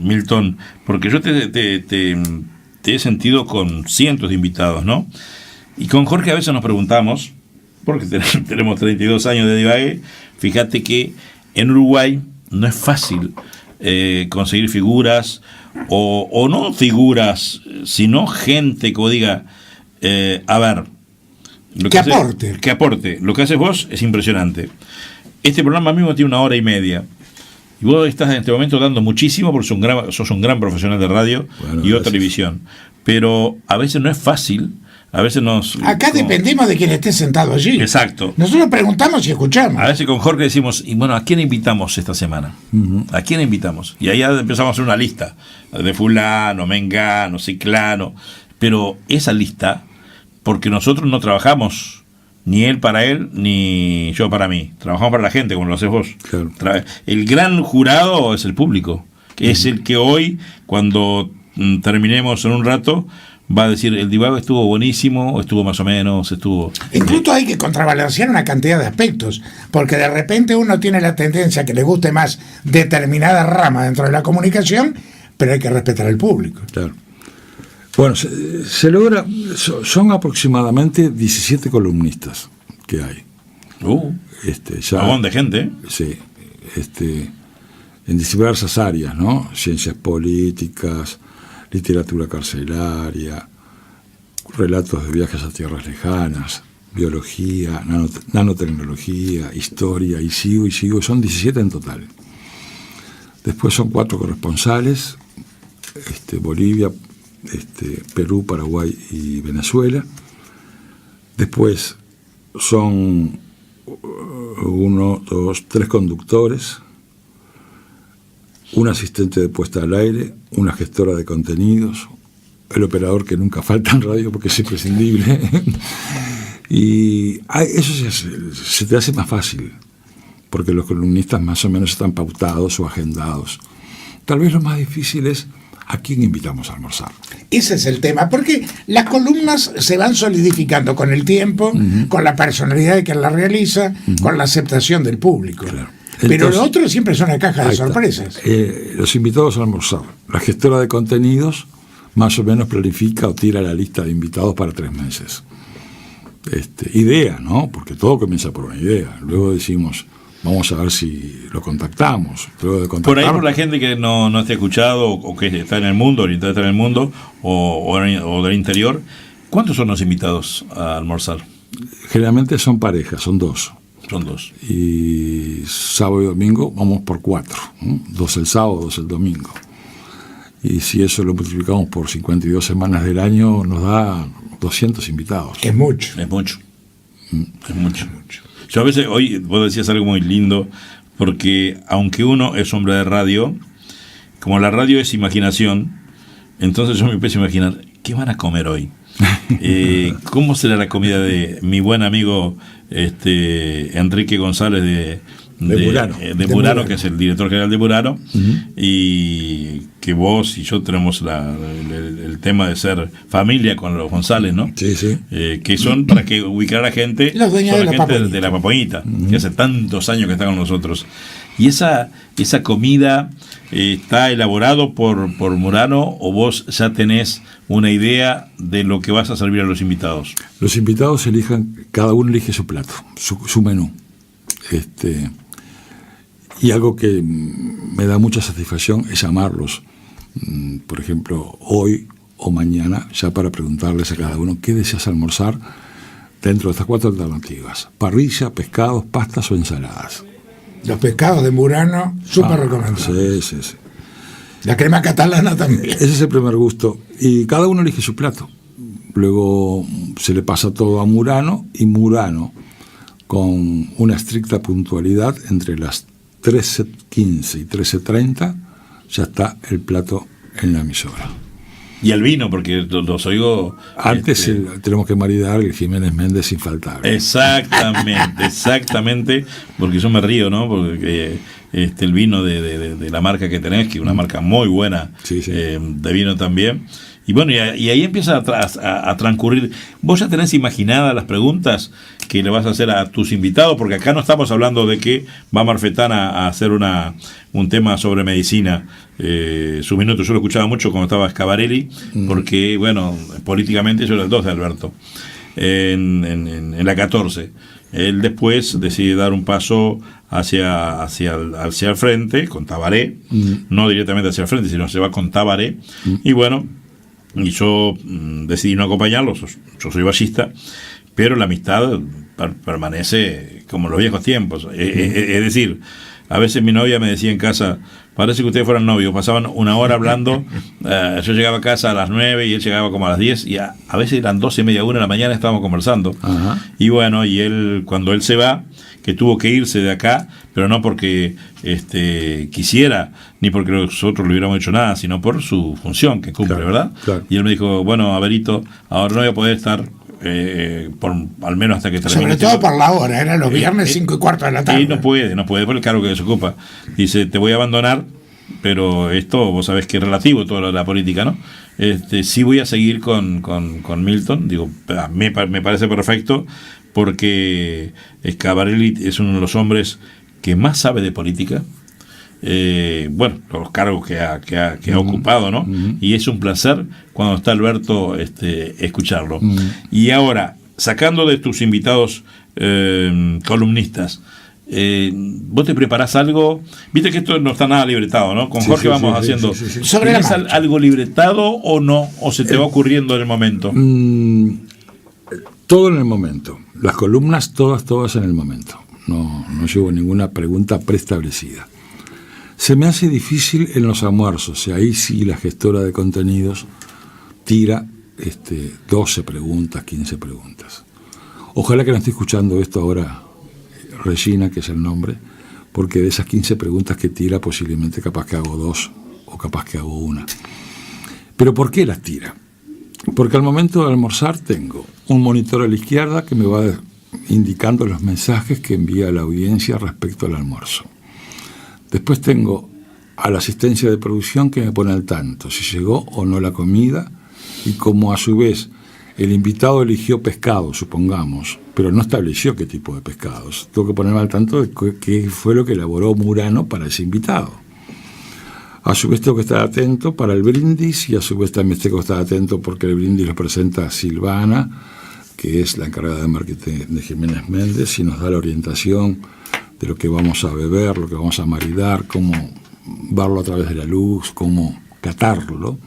Milton? Porque yo te he sentido con cientos de invitados, ¿no? Y con Jorge a veces nos preguntamos, porque tenemos 32 años de divague, fíjate que en Uruguay no es fácil conseguir figuras, o no figuras, sino gente que diga, a ver, que aporte. Lo que haces vos es impresionante. Este programa mismo tiene 1 hora y media. Y vos estás en este momento dando muchísimo porque sos un gran profesional de radio y o televisión. Pero a veces no es fácil. A veces Acá dependemos de quien esté sentado allí. Exacto. Nosotros preguntamos y escuchamos. A veces con Jorge decimos, y bueno, ¿a quién invitamos esta semana? ¿A quién invitamos? Y ahí empezamos a hacer una lista de fulano, mengano, ciclano. Pero esa lista, porque nosotros no trabajamos ni él para él, ni yo para mí. Trabajamos para la gente, como lo haces vos. Claro. El gran jurado es el público, que es el que hoy, cuando terminemos en un rato, va a decir, el divague estuvo buenísimo, o estuvo más o menos, estuvo... Incluso hay que contrabalancear una cantidad de aspectos, porque de repente uno tiene la tendencia que le guste más determinada rama dentro de la comunicación, pero hay que respetar al público. Claro. Bueno, se logra, son aproximadamente 17 columnistas que hay. Vagón de gente. Sí, en diversas áreas, ¿no? Ciencias políticas, literatura carcelaria, relatos de viajes a tierras lejanas, biología, nanotecnología, historia, y sigo, son 17 en total. Después son 4 corresponsales, Bolivia, Perú, Paraguay y Venezuela. Después son 1, 2, 3 conductores, un asistente de puesta al aire, una gestora de contenidos, el operador que nunca falta en radio porque es imprescindible. Y eso se te hace más fácil, porque los columnistas más o menos están pautados o agendados. Tal vez lo más difícil es ¿a quién invitamos a almorzar? Ese es el tema, porque las columnas se van solidificando con el tiempo, con la personalidad de quien la realiza, con la aceptación del público. Claro. Pero entonces, lo otro siempre es una caja de sorpresas. Los invitados a almorzar. La gestora de contenidos más o menos planifica o tira la lista de invitados para 3 meses. Idea, ¿no? Porque todo comienza por una idea. Luego decimos, vamos a ver si lo contactamos. Luego de por ahí, por la gente que no esté escuchado o que está en el mundo, orientada está en el mundo o del interior, ¿cuántos son los invitados a almorzar? Generalmente son parejas, son 2. Son 2. Y sábado y domingo vamos por 4. 2 el sábado, 2 el domingo. Y si eso lo multiplicamos por 52 semanas del año, nos da 200 invitados. Es mucho. Es mucho. Es mucho. Yo a veces, hoy vos decías algo muy lindo, porque aunque uno es hombre de radio, como la radio es imaginación, entonces yo me empiezo a imaginar, ¿qué van a comer hoy? ¿Cómo será la comida de mi buen amigo Enrique González de Burano, que es el director general de Burano, y que vos y yo tenemos el tema de ser familia con los González, ¿no? Sí, sí. Que son, para que ubicar a la gente, los dueños son de la gente de la Papoñita, que hace tantos años que está con nosotros. Y esa comida está elaborado por Burano, o vos ya tenés una idea de lo que vas a servir a los invitados. Los invitados cada uno elige su plato, su menú. Y algo que me da mucha satisfacción es llamarlos, por ejemplo, hoy o mañana, ya para preguntarles a cada uno qué deseas almorzar, dentro de estas 4 alternativas: parrilla, pescados, pastas o ensaladas. Los pescados de Murano, súper recomendables. Sí, sí, sí. La crema catalana también. Ese es el primer gusto. Y cada uno elige su plato. Luego se le pasa todo a Murano, y Murano, con una estricta puntualidad, entre las 13:15 y 13:30, ya está el plato en la emisora. Y el vino, porque los oigo... Antes tenemos que maridar el Jiménez Méndez sin faltar. Exactamente, porque yo me río, ¿no? Porque el vino de la marca que tenés, que es una marca muy buena, sí. De vino también. Y bueno, y ahí empieza a transcurrir. ¿Vos ya tenés imaginadas las preguntas que le vas a hacer a tus invitados? Porque acá no estamos hablando de que va Marfetán a hacer un tema sobre medicina. Su minuto, yo lo escuchaba mucho cuando estaba Schiavarelli, porque, bueno, políticamente yo era el 2 de Alberto, en la 14. Él después decide dar un paso hacia el frente, con Tabaré, no directamente hacia el frente, sino se va con Tabaré, y bueno... Y yo decidí no acompañarlos. Yo soy ballista, pero la amistad permanece como en los viejos tiempos. Es decir, a veces mi novia me decía en casa, parece que ustedes fueran novios, pasaban una hora hablando, yo llegaba a casa a las 9 y él llegaba como a las 10, y a veces eran 12:30, 1 de la mañana, estábamos conversando. Ajá. Y bueno, y él, cuando él se va, que tuvo que irse de acá, pero no porque quisiera, ni porque nosotros le hubiéramos hecho nada, sino por su función que cumple, claro, ¿verdad? Claro. Y él me dijo, bueno, Averito, ahora no voy a poder estar al menos hasta que termine. Sobre todo por la hora, eran los viernes 5:15 de la tarde. Y no puede por el cargo que se ocupa. Dice, te voy a abandonar, pero esto vos sabés que es relativo toda la política, ¿no? Sí voy a seguir con Milton, digo, me parece perfecto, porque Schiavarelli es uno de los hombres que más sabe de política. Bueno, los cargos que ha ocupado, ¿no? Y es un placer cuando está Alberto escucharlo. Y ahora, sacando de tus invitados columnistas, ¿vos te preparás algo? Viste que esto no está nada libretado, ¿no? Con Jorge vamos haciendo. ¿Tienes algo libretado o no? ¿O se te va ocurriendo en el momento? Todo en el momento. Las columnas, todas en el momento. No llevo ninguna pregunta preestablecida. Se me hace difícil en los almuerzos, y ahí sí la gestora de contenidos tira 12 preguntas, 15 preguntas. Ojalá que no esté escuchando esto ahora Regina, que es el nombre, porque de esas 15 preguntas que tira, posiblemente capaz que hago 2 o capaz que hago 1. ¿Pero por qué las tira? Porque al momento de almorzar tengo un monitor a la izquierda que me va indicando los mensajes que envía la audiencia respecto al almuerzo. Después tengo a la asistencia de producción que me pone al tanto si llegó o no la comida, y como a su vez el invitado eligió pescado, supongamos, pero no estableció qué tipo de pescados, tengo que ponerme al tanto de qué fue lo que elaboró Murano para ese invitado. A su vez tengo que estar atento para el brindis, y a su vez también tengo que estar atento porque el brindis lo presenta Silvana, que es la encargada de marketing de Jiménez Méndez, y nos da la orientación de lo que vamos a beber, lo que vamos a maridar, cómo verlo a través de la luz, cómo catarlo.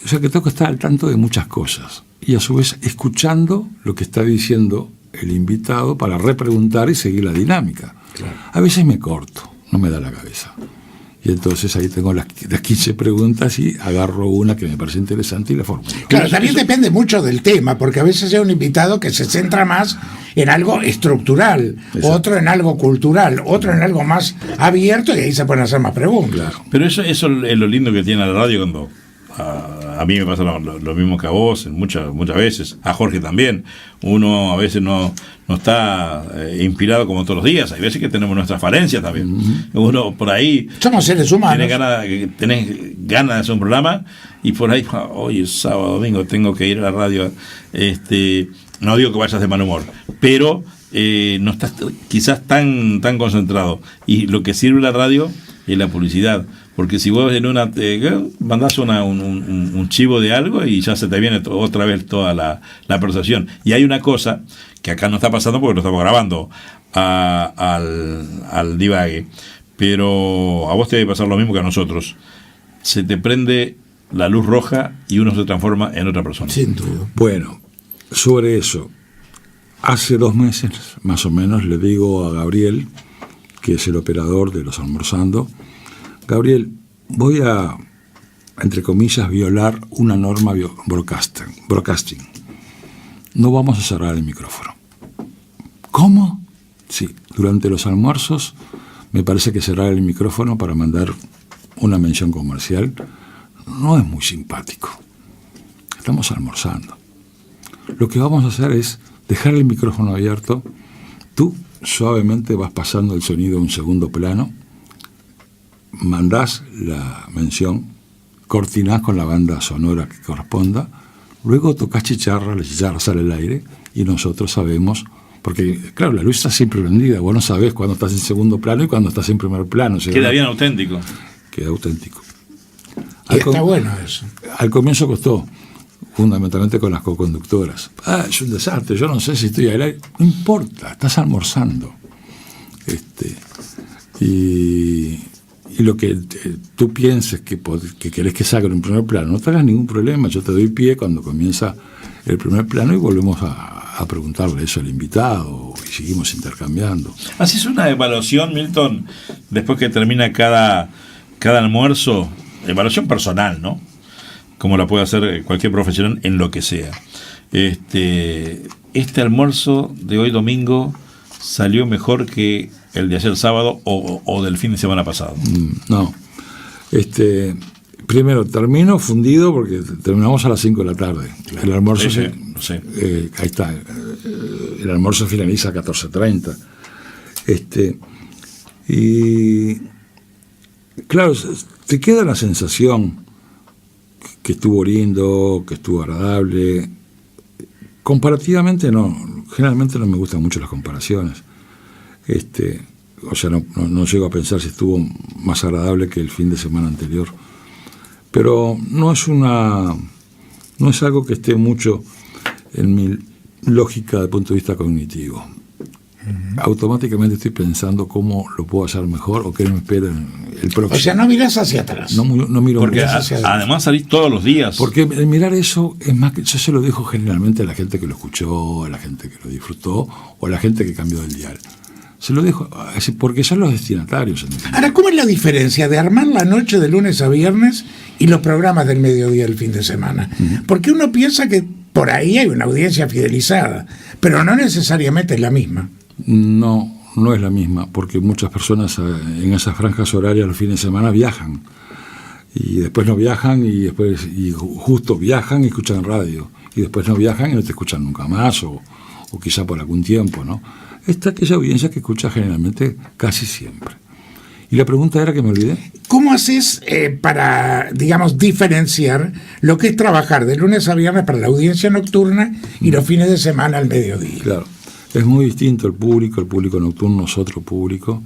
O sea que tengo que estar al tanto de muchas cosas, y a su vez escuchando lo que está diciendo el invitado para repreguntar y seguir la dinámica. Claro. A veces me corto, no me da la cabeza. Y entonces ahí tengo las 15 preguntas y agarro una que me parece interesante y la formulo. Claro, también depende mucho del tema, porque a veces hay un invitado que se centra más en algo estructural, exacto, otro en algo cultural, otro en algo más abierto, y ahí se pueden hacer más preguntas. Claro. Pero eso es lo lindo que tiene la radio, cuando a mí me pasa lo mismo que a vos muchas veces, a Jorge también. Uno a veces no está inspirado como todos los días, hay veces que tenemos nuestras falencias también. Uno por ahí somos seres humanos, tenés ganas de hacer un programa, y por ahí, hoy es sábado, domingo, tengo que ir a la radio, no digo que vayas de mal humor, pero no estás quizás tan concentrado, y lo que sirve la radio es la publicidad. Porque si vos en una mandás un chivo de algo y ya se te viene otra vez toda la percepción. Y hay una cosa que acá no está pasando porque lo estamos grabando al divague, pero a vos te debe pasar lo mismo que a nosotros. Se te prende la luz roja y uno se transforma en otra persona. Sin duda. Bueno, sobre eso, Hace 2 meses, más o menos, le digo a Gabriel, que es el operador de Los Almorzando: Gabriel, voy a, entre comillas, violar una norma broadcasting. No vamos a cerrar el micrófono. ¿Cómo? Sí, durante los almuerzos me parece que cerrar el micrófono para mandar una mención comercial no es muy simpático. Estamos almorzando. Lo que vamos a hacer es dejar el micrófono abierto. Tú suavemente vas pasando el sonido a un segundo plano, mandás la mención, cortinás con la banda sonora que corresponda, luego tocas chicharra, la chicharra sale al aire y nosotros sabemos, porque claro, la luz está siempre prendida, vos no sabés cuándo estás en segundo plano y cuándo estás en primer plano. Queda bien auténtico. Queda auténtico. Y está bueno eso. Al comienzo costó, fundamentalmente con las coconductoras. Es un desastre, yo no sé si estoy al aire. No importa, estás almorzando. Y lo que tú pienses que querés que salga en un primer plano, no te hagas ningún problema, yo te doy pie cuando comienza el primer plano y volvemos a preguntarle eso al invitado y seguimos intercambiando. Así es una evaluación, Milton, después que termina cada almuerzo, evaluación personal, ¿no? Como la puede hacer cualquier profesional en lo que sea. Este almuerzo de hoy domingo salió mejor que el de ayer sábado o del fin de semana pasado. No. Primero, termino fundido porque terminamos a las 5 de la tarde. El almuerzo sí. Ahí está. El almuerzo finaliza a 14:30. Y claro, te queda la sensación que estuvo lindo, que estuvo agradable. Comparativamente no, generalmente no me gustan mucho las comparaciones. O sea, no llego a pensar si estuvo más agradable que el fin de semana anterior. Pero no es algo que esté mucho en mi lógica desde el punto de vista cognitivo. Automáticamente estoy pensando cómo lo puedo hacer mejor o qué me espera el próximo. O sea, no mirás hacia atrás. No miro porque hacia atrás. Además salís todos los días. Porque el mirar eso es más que yo se lo dejo generalmente a la gente que lo escuchó, a la gente que lo disfrutó o a la gente que cambió del dial. Se lo dejo, porque son los destinatarios. Ahora, ¿cómo es la diferencia de armar la noche de lunes a viernes y los programas del mediodía del fin de semana? Porque uno piensa que por ahí hay una audiencia fidelizada, pero no necesariamente es la misma. No es la misma, porque muchas personas en esas franjas horarias los fines de semana viajan. Y después no viajan y justo viajan y escuchan radio. Y después no viajan y no te escuchan nunca más o quizá por algún tiempo, ¿no? Esta aquella audiencia que escucha generalmente casi siempre. Y la pregunta era que me olvidé. ¿Cómo haces para, digamos, diferenciar lo que es trabajar de lunes a viernes para la audiencia nocturna y los fines de semana al mediodía? Claro, es muy distinto el público nocturno es otro público.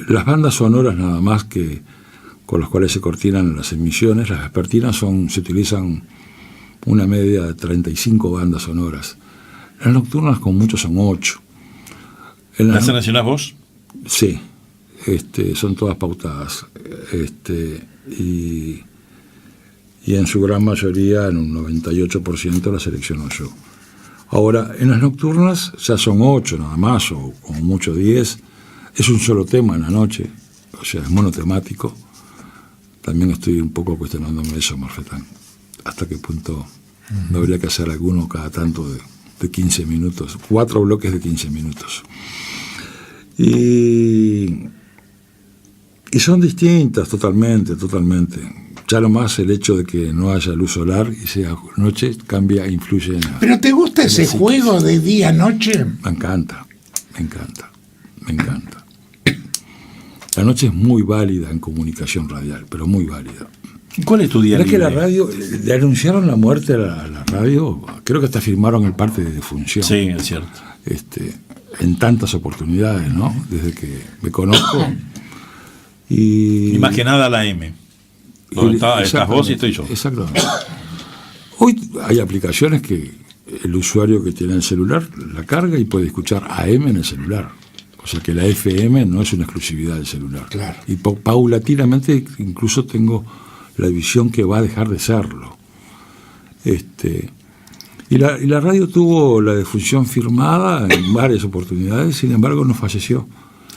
Las bandas sonoras nada más que con las cuales se coordinan las emisiones, las vespertinas se utilizan una media de 35 bandas sonoras. Las nocturnas con mucho son 8. ¿Las seleccionás vos? Sí, son todas pautadas. Y en su gran mayoría, en un 98%, las selecciono yo. Ahora, en las nocturnas ya son 8 nada más, o como mucho 10. Es un solo tema en la noche, o sea, es monotemático. También estoy un poco cuestionándome eso, Marfetán. ¿Hasta qué punto no habría que hacer alguno cada tanto de 15 minutos? 4 bloques de 15 minutos. Y son distintas totalmente. Ya nomás el hecho de que no haya luz solar y sea noche cambia, influye en la... ¿Pero te gusta ese juego de día-noche? Me encanta. La noche es muy válida en comunicación radial, pero muy válida. ¿Cuál es tu día libre? Que la radio, le anunciaron la muerte a la radio, creo que hasta firmaron el parte de defunción. Sí, es cierto. En tantas oportunidades, ¿no? Desde que me conozco. Y más que nada la M. Donde estás vos y estoy yo. Exactamente. Hoy hay aplicaciones que el usuario que tiene el celular la carga y puede escuchar AM en el celular. O sea que la FM no es una exclusividad del celular. Claro. Y paulatinamente incluso tengo la visión que va a dejar de serlo. Y la radio tuvo la defunción firmada en varias oportunidades, sin embargo no falleció.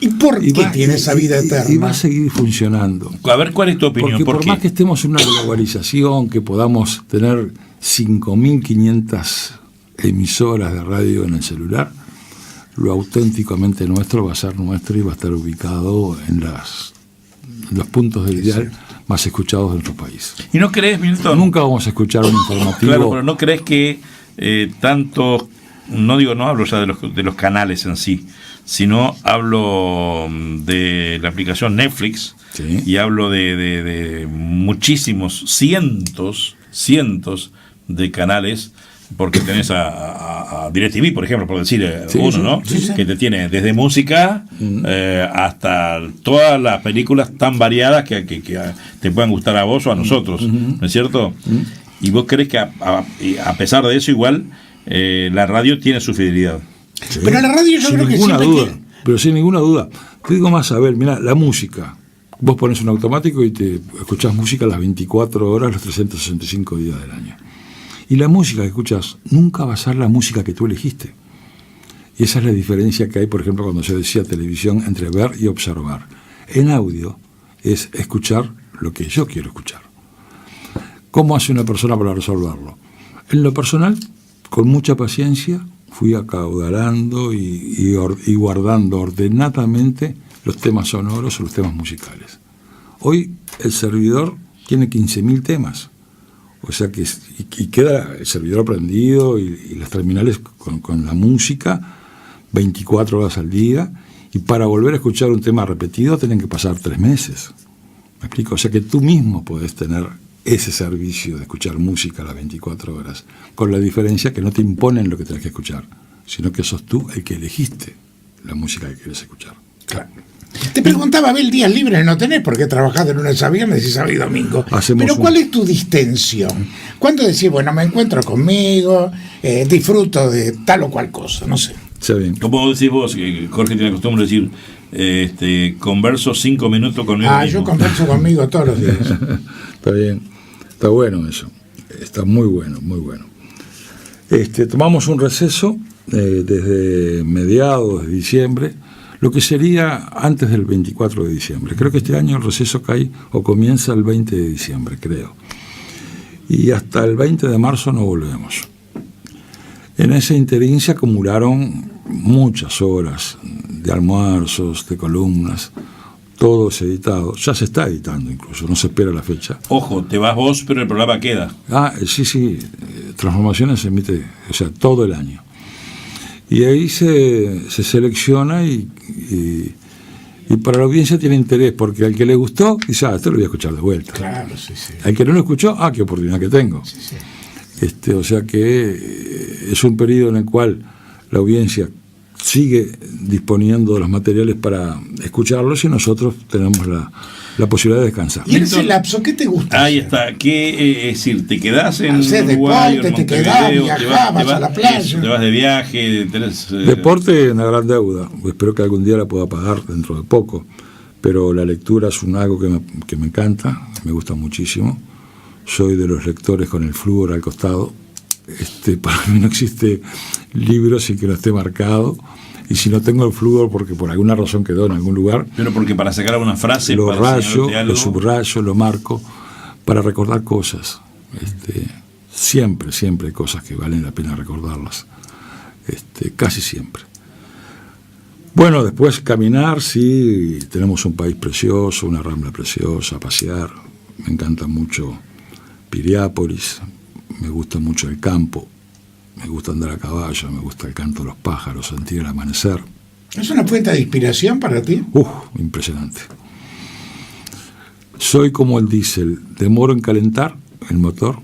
¿Y por qué tiene esa vida eterna? Y va a seguir funcionando. A ver, ¿cuál es tu opinión? Porque por más que estemos en una globalización, que podamos tener 5.500 emisoras de radio en el celular, lo auténticamente nuestro va a ser nuestro y va a estar ubicado en los puntos del dial más escuchados de nuestro país. ¿Y no crees, Milton? Nunca vamos a escuchar un informativo. Claro, pero ¿no crees que tanto, no hablo ya de los canales en sí, sino hablo de la aplicación Netflix, sí, y hablo de muchísimos, cientos de canales, porque tenés a DirecTV, por ejemplo, por decir uno, ¿no? Sí. Que te tiene desde música hasta todas las películas tan variadas que te puedan gustar a vos o a nosotros, ¿no es cierto? Y vos crees que a pesar de eso igual la radio tiene su fidelidad. Sí. Pero la radio yo creo que siempre pero sin ninguna duda. Te digo más, a ver, mira, la música. Vos pones un automático y te escuchás música las 24 horas, los 365 días del año. Y la música que escuchas nunca va a ser la música que tú elegiste. Y esa es la diferencia que hay, por ejemplo, cuando se decía televisión, entre ver y observar. En audio es escuchar lo que yo quiero escuchar. ¿Cómo hace una persona para resolverlo? En lo personal, con mucha paciencia, fui acaudalando y guardando ordenadamente los temas sonoros o los temas musicales. Hoy el servidor tiene 15.000 temas. O sea que y queda el servidor prendido y las terminales con la música 24 horas al día, y para volver a escuchar un tema repetido tienen que pasar 3 meses. ¿Me explico? O sea que tú mismo podés tener ese servicio de escuchar música a las 24 horas, con la diferencia que no te imponen lo que tenés que escuchar, sino que sos tú el que elegiste la música que querés escuchar. Claro. Te preguntaba, Abel, días libres no tenés porque trabajás de lunes a viernes y sábado y domingo. Pero ¿cuál es tu distensión? ¿Cuándo decís, bueno, me encuentro conmigo, disfruto de tal o cual cosa? No sé. Está bien. Como decís vos, Jorge tiene la costumbre de decir, converso 5 minutos conmigo mismo. Yo converso conmigo todos los días. Está bien. Está bueno eso. Está muy bueno, muy bueno. Tomamos un receso desde mediados de diciembre, lo que sería antes del 24 de diciembre. Creo que este año el receso cae o comienza el 20 de diciembre, creo. Y hasta el 20 de marzo no volvemos. En ese interín se acumularon muchas horas de almuerzos, de columnas, todos editados. Ya se está editando incluso, no se espera la fecha. Ojo, te vas vos, pero el programa queda. Sí, Transformaciones se emite, o sea, todo el año. Y ahí se selecciona y para la audiencia tiene interés, porque al que le gustó, dice, esto lo voy a escuchar de vuelta. Claro, sí. Al que no lo escuchó, qué oportunidad que tengo. Sí. O sea que es un periodo en el cual la audiencia sigue disponiendo de los materiales para escucharlos y nosotros tenemos la posibilidad de descansar. ¿Y en ese lapso qué te gusta? Ahí está. Es decir, te quedás en Uruguay, deporte, te quedás, viajás, vas a la playa. Te vas de viaje. Deporte, una gran deuda. Espero que algún día la pueda pagar dentro de poco. Pero la lectura es algo que me encanta, me gusta muchísimo. Soy de los lectores con el flúor al costado. Para mí no existe libro sin que no esté marcado. Y si no tengo el flúor porque por alguna razón quedó en algún lugar, pero porque para sacar alguna frase, lo rayo, lo subrayo, lo marco para recordar cosas. Siempre hay cosas que valen la pena recordarlas. Casi siempre. Bueno, después caminar, sí, tenemos un país precioso, una rambla preciosa, pasear. Me encanta mucho Piriápolis, me gusta mucho el campo. Me gusta andar a caballo, me gusta el canto de los pájaros, sentir el amanecer. ¿Es una fuente de inspiración para ti? Impresionante. Soy como el diésel, demoro en calentar el motor,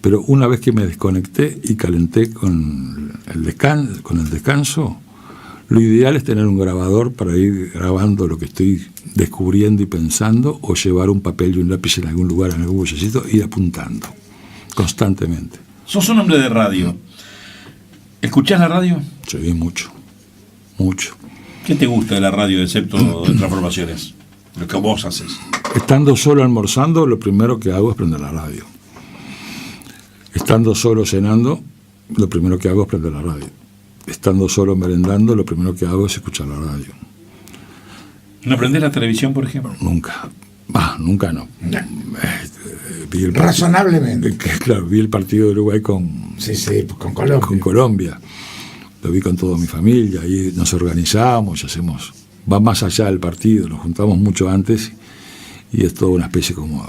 pero una vez que me desconecté y calenté con el descanso, lo ideal es tener un grabador para ir grabando lo que estoy descubriendo y pensando, o llevar un papel y un lápiz en algún lugar, en algún bolsillo, y ir apuntando constantemente. Sos un hombre de radio. ¿Escuchás la radio? Sí, mucho. ¿Qué te gusta de la radio, excepto de Transformaciones? Lo que vos haces. Estando solo almorzando, lo primero que hago es prender la radio. Estando solo cenando, lo primero que hago es prender la radio. Estando solo merendando, lo primero que hago es escuchar la radio. ¿No prendés la televisión, por ejemplo? Nunca. Nunca no. Vi el razonablemente. Claro, vi el partido de Uruguay con Colombia. Con Colombia. Lo vi con toda mi familia, ahí nos organizamos y hacemos... Va más allá del partido, nos juntamos mucho antes y es toda una especie como...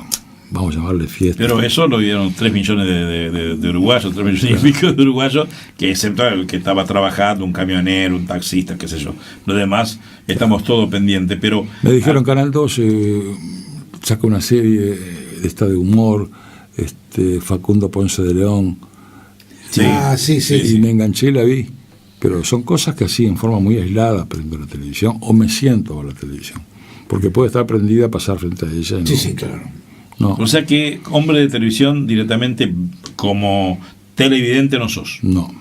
Vamos a llamarle fiesta. Pero eso lo vieron 3 millones de uruguayos, 3 millones y pico de uruguayos, que excepto el que estaba trabajando, un camionero, un taxista, qué sé yo. Lo demás, estamos todos pendientes, pero... Me dijeron Canal 12 saca una serie de esta de humor, Facundo Ponce de León. Sí. Y me enganché y la vi. Pero son cosas que así, en forma muy aislada, prendo la televisión o me siento a la televisión. Porque puede estar prendida, pasar frente a ella. ¿No? Sí, claro. No. O sea que hombre de televisión directamente como televidente no sos. No.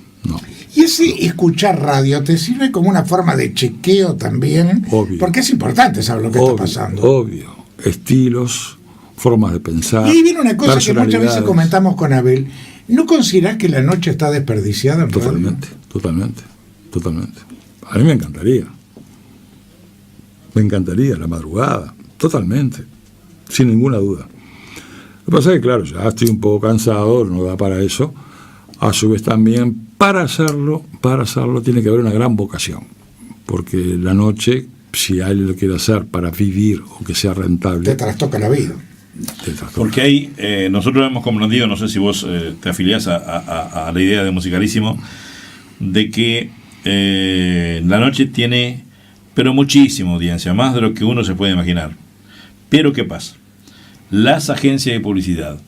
¿Y ese escuchar radio te sirve como una forma de chequeo también? Obvio. Porque es importante saber lo que está pasando. Obvio. Estilos, formas de pensar. Y ahí viene una cosa que muchas veces comentamos con Abel. ¿No considerás que la noche está desperdiciada en radio? Totalmente. A mí me encantaría. Me encantaría la madrugada. Totalmente. Sin ninguna duda. Lo que pasa es que, claro, ya estoy un poco cansado, no da para eso. A su vez también, para hacerlo tiene que haber una gran vocación. Porque la noche, si alguien lo quiere hacer para vivir o que sea rentable... Te trastoca la vida. Porque ahí, nosotros hemos comprendido, no sé si vos te afiliás a la idea de Musicalísimo, de que la noche tiene, pero muchísima audiencia, más de lo que uno se puede imaginar. Pero ¿qué pasa? Las agencias de publicidad,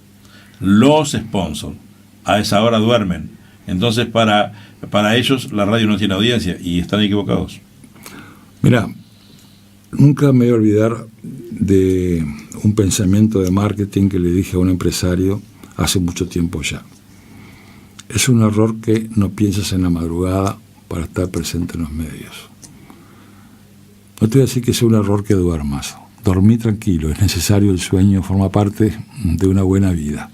los sponsors, a esa hora duermen. Entonces para ellos la radio no tiene audiencia y están equivocados. Mira, nunca me voy a olvidar de un pensamiento de marketing que le dije a un empresario hace mucho tiempo ya. Es un error que no pienses en la madrugada para estar presente en los medios. No te voy a decir que sea un error que duermas. Dormí tranquilo, es necesario el sueño, forma parte de una buena vida.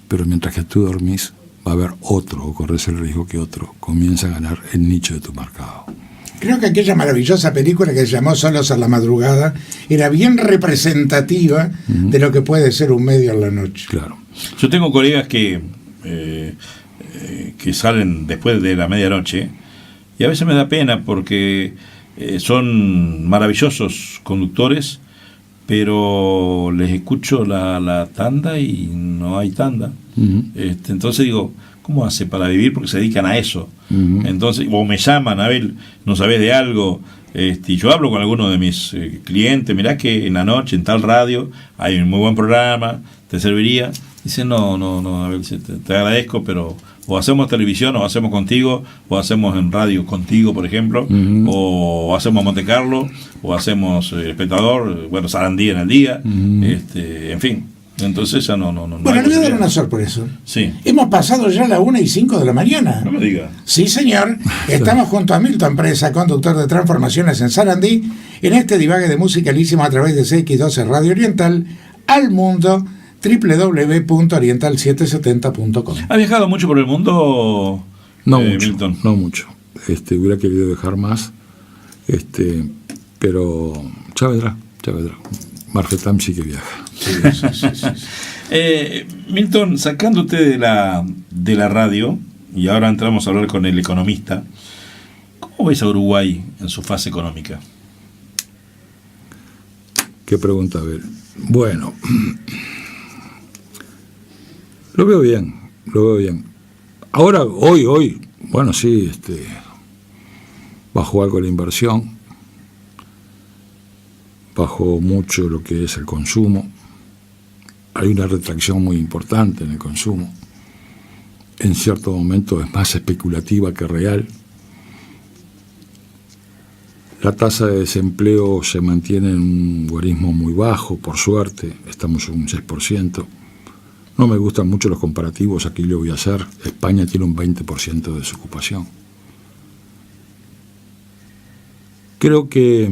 Pero mientras que tú dormís, va a haber otro, o corres el riesgo que otro comienza a ganar el nicho de tu mercado. Creo que aquella maravillosa película que se llamó Solos a la madrugada era bien representativa de lo que puede ser un medio en la noche. Claro. Yo tengo colegas que salen después de la medianoche y a veces me da pena porque son maravillosos conductores, pero les escucho la tanda y no hay tanda. Entonces digo, ¿cómo hace para vivir? Porque se dedican a eso. Entonces, o me llaman, Abel, ¿no sabés de algo? Y yo hablo con algunos de mis clientes, mirá que en la noche, en tal radio, hay un muy buen programa, ¿te serviría? Dice, no, Abel, te agradezco, pero o hacemos televisión, o hacemos contigo, o hacemos en radio contigo, por ejemplo, o hacemos Monte Carlo, o hacemos Espectador, bueno, Sarandí en el día, en fin. Entonces ya no. Bueno, le voy a dar una sorpresa. Sí. Hemos pasado ya las 1:05 de la mañana. No me diga. Sí, señor. Estamos junto a Milton Presa, conductor de Transformaciones en Sarandí, en este divague de Musicalísimo a través de CX12 Radio Oriental, al mundo, www.oriental770.com. ¿Ha viajado mucho por el mundo, No mucho, Milton? no mucho. Hubiera querido viajar más, pero ya vendrá. Marfetam sí que viaja. Sí. Milton, sacándote de la radio, y ahora entramos a hablar con el economista, ¿cómo ves a Uruguay en su fase económica? ¿Qué pregunta, a ver? Bueno, lo veo bien. Ahora, hoy, bueno, sí, bajó algo la inversión, bajó mucho lo que es el consumo, hay una retracción muy importante en el consumo, en cierto momento es más especulativa que real. La tasa de desempleo se mantiene en un guarismo muy bajo, por suerte, estamos en un 6%. No me gustan mucho los comparativos, aquí lo voy a hacer. España tiene un 20% de desocupación. Creo que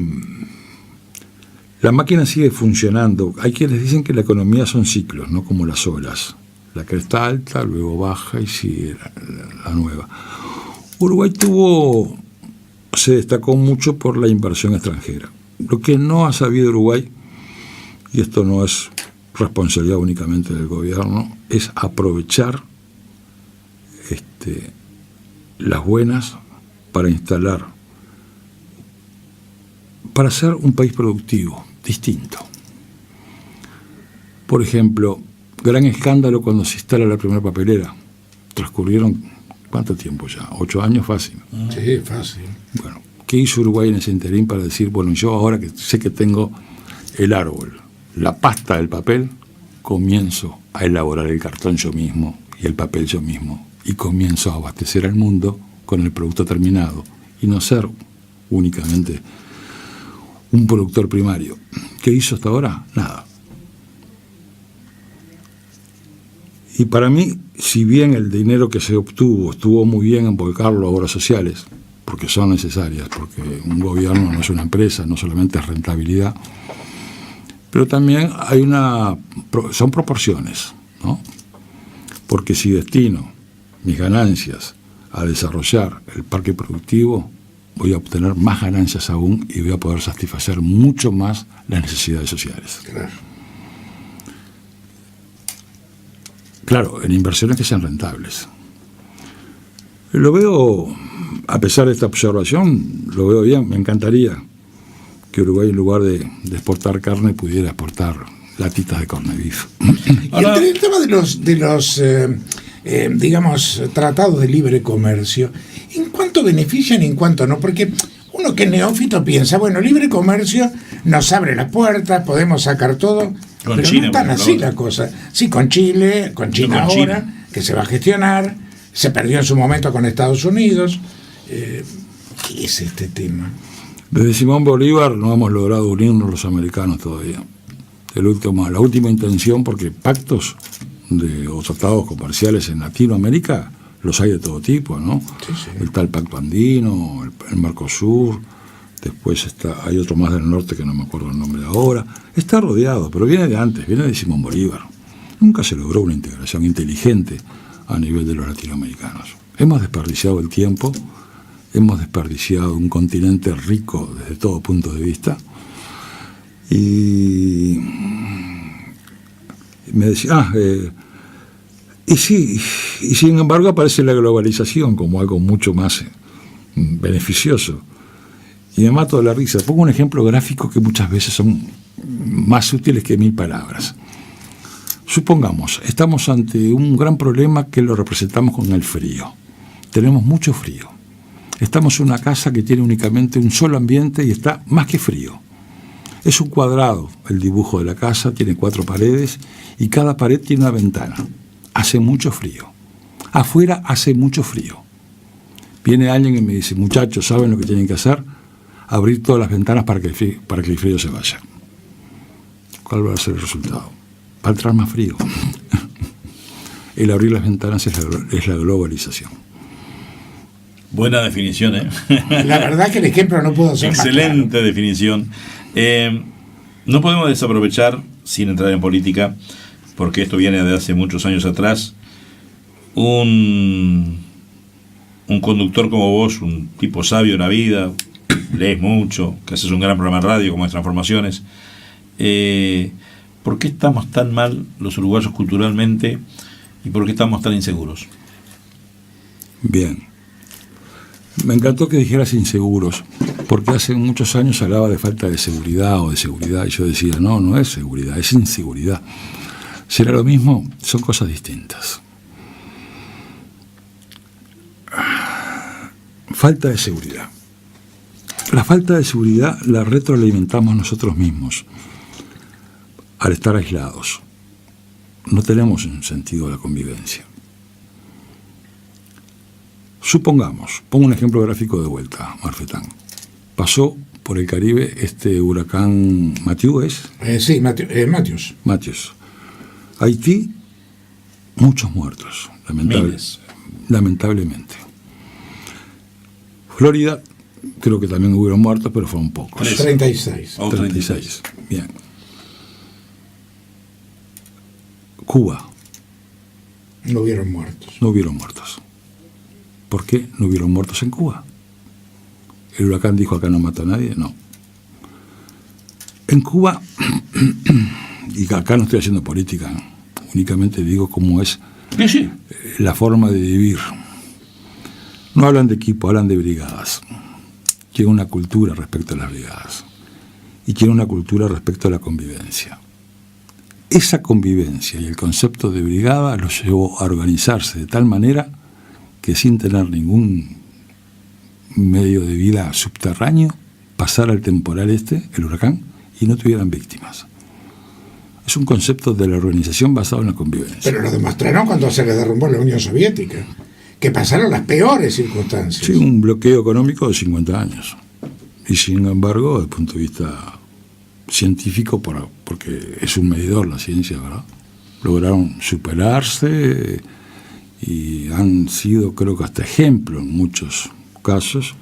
la máquina sigue funcionando. Hay quienes dicen que la economía son ciclos, no como las olas. la cresta alta, luego baja y sigue la nueva. Uruguay se destacó mucho por la inversión extranjera. Lo que no ha sabido Uruguay, y esto no es responsabilidad únicamente del gobierno, es aprovechar las buenas para instalar, para ser un país productivo, distinto. Por ejemplo, gran escándalo cuando se instala la primera papelera. Transcurrieron, ¿cuánto tiempo ya? 8 años fácil. Sí, fácil. Bueno, ¿qué hizo Uruguay en ese interín para decir, bueno, yo ahora que sé que tengo el árbol, la pasta del papel, comienzo a elaborar el cartón yo mismo y el papel yo mismo, y comienzo a abastecer al mundo con el producto terminado y no ser únicamente un productor primario? ¿Qué hizo hasta ahora? Nada. Y para mí, si bien el dinero que se obtuvo estuvo muy bien en volcarlo a obras sociales, porque son necesarias, porque un gobierno no es una empresa, no solamente es rentabilidad, pero también son proporciones, ¿no? Porque si destino mis ganancias a desarrollar el parque productivo, voy a obtener más ganancias aún y voy a poder satisfacer mucho más las necesidades sociales. Claro, en inversiones que sean rentables. Lo veo, a pesar de esta observación, lo veo bien. Me encantaría que Uruguay, en lugar de exportar carne, pudiera exportar latitas de corned beef. Y el tema de los digamos, tratados de libre comercio, ¿en cuánto benefician y en cuánto no? Porque uno que es neófito piensa, bueno, libre comercio nos abre las puertas, podemos sacar todo, pero China, no tan así la cosa. Sí, con Chile, con China ahora, que se va a gestionar, se perdió en su momento con Estados Unidos. ¿Qué es este tema? Desde Simón Bolívar no hemos logrado unirnos los americanos todavía. La última intención, porque pactos o tratados comerciales en Latinoamérica los hay de todo tipo, ¿no? Sí, sí. Está el Pacto Andino, el Mercosur, después hay otro más del norte que no me acuerdo el nombre ahora. Está rodeado, pero viene de antes, viene de Simón Bolívar. Nunca se logró una integración inteligente a nivel de los latinoamericanos. Hemos desperdiciado el tiempo, hemos desperdiciado un continente rico desde todo punto de vista. Y me decía, y sin embargo aparece la globalización como algo mucho más beneficioso. Y me mato de la risa. Pongo un ejemplo gráfico que muchas veces son más útiles que 1000 palabras. Supongamos, estamos ante un gran problema que lo representamos con el frío. Tenemos mucho frío. Estamos en una casa que tiene únicamente un solo ambiente y está más que frío. Es un cuadrado el dibujo de la casa, tiene 4 paredes y cada pared tiene una ventana. Hace mucho frío. Afuera hace mucho frío. Viene alguien y me dice, muchachos, ¿saben lo que tienen que hacer? Abrir todas las ventanas para que el frío se vaya. ¿Cuál va a ser el resultado? Va a entrar más frío. El abrir las ventanas es la globalización. Buena definición, ¿eh? La verdad que el ejemplo no puedo ser excelente más claro. Definición. No podemos desaprovechar, sin entrar en política, porque esto viene de hace muchos años atrás, un conductor como vos, un tipo sabio en la vida, lees mucho, que haces un gran programa de radio como es Transformaciones. ¿Por qué estamos tan mal los uruguayos culturalmente y por qué estamos tan inseguros? Bien. Me encantó que dijeras inseguros, porque hace muchos años hablaba de falta de seguridad o de seguridad, y yo decía, no es seguridad, es inseguridad. ¿Será lo mismo? Son cosas distintas. Falta de seguridad. La falta de seguridad la retroalimentamos nosotros mismos al estar aislados. No tenemos un sentido de la convivencia. Supongamos, pongo un ejemplo gráfico de vuelta, Marfetán. Pasó por el Caribe este huracán Matthews. Sí, Matthews. Matthews. Haití, muchos muertos, lamentablemente. Florida, creo que también hubieron muertos, pero fueron pocos. 36. 36. Bien. Cuba, No hubieron muertos. No hubieron muertos. ¿Por qué no hubieron muertos en Cuba? ¿El huracán dijo acá no mató a nadie? No. En Cuba, y acá no estoy haciendo política, únicamente digo cómo es la forma de vivir. No hablan de equipo, hablan de brigadas. Tiene una cultura respecto a las brigadas. Y tiene una cultura respecto a la convivencia. Esa convivencia y el concepto de brigada los llevó a organizarse de tal manera que sin tener ningún medio de vida subterráneo, pasara el temporal el huracán, y no tuvieran víctimas. Es un concepto de la organización basado en la convivencia. Pero lo demostraron cuando se les derrumbó la Unión Soviética, que pasaron las peores circunstancias. Sí, un bloqueo económico de 50 años. Y sin embargo, desde el punto de vista científico, porque es un medidor la ciencia, ¿verdad? Lograron superarse y han sido, creo que hasta ejemplo en muchos casos,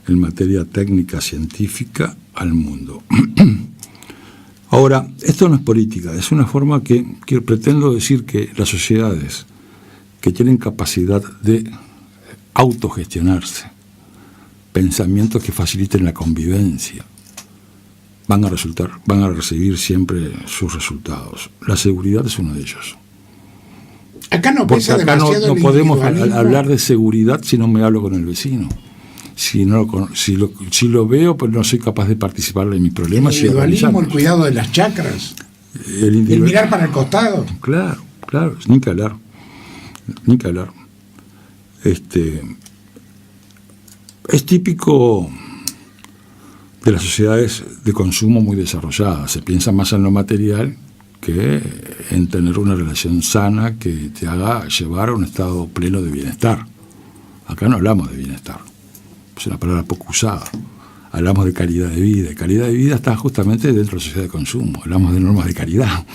en materia técnica científica al mundo. Ahora, esto no es política, es una forma que pretendo decir que las sociedades que tienen capacidad de autogestionarse, pensamientos que faciliten la convivencia, van a recibir siempre sus resultados. La seguridad es uno de ellos. Acá no Porque pesa acá demasiado no el podemos individualismo. hablar de seguridad si no me hablo con el vecino. Si lo veo, pues no soy capaz de participar en mis problemas. El individualismo, el cuidado de las chacras, el mirar para el costado. Claro, ni que hablar. Es típico de las sociedades de consumo muy desarrolladas. Se piensa más en lo material que en tener una relación sana que te haga llevar a un estado pleno de bienestar. Acá no hablamos de bienestar, es una palabra poco usada. Hablamos de calidad de vida. Y calidad de vida está justamente dentro de la sociedad de consumo. Hablamos de normas de calidad.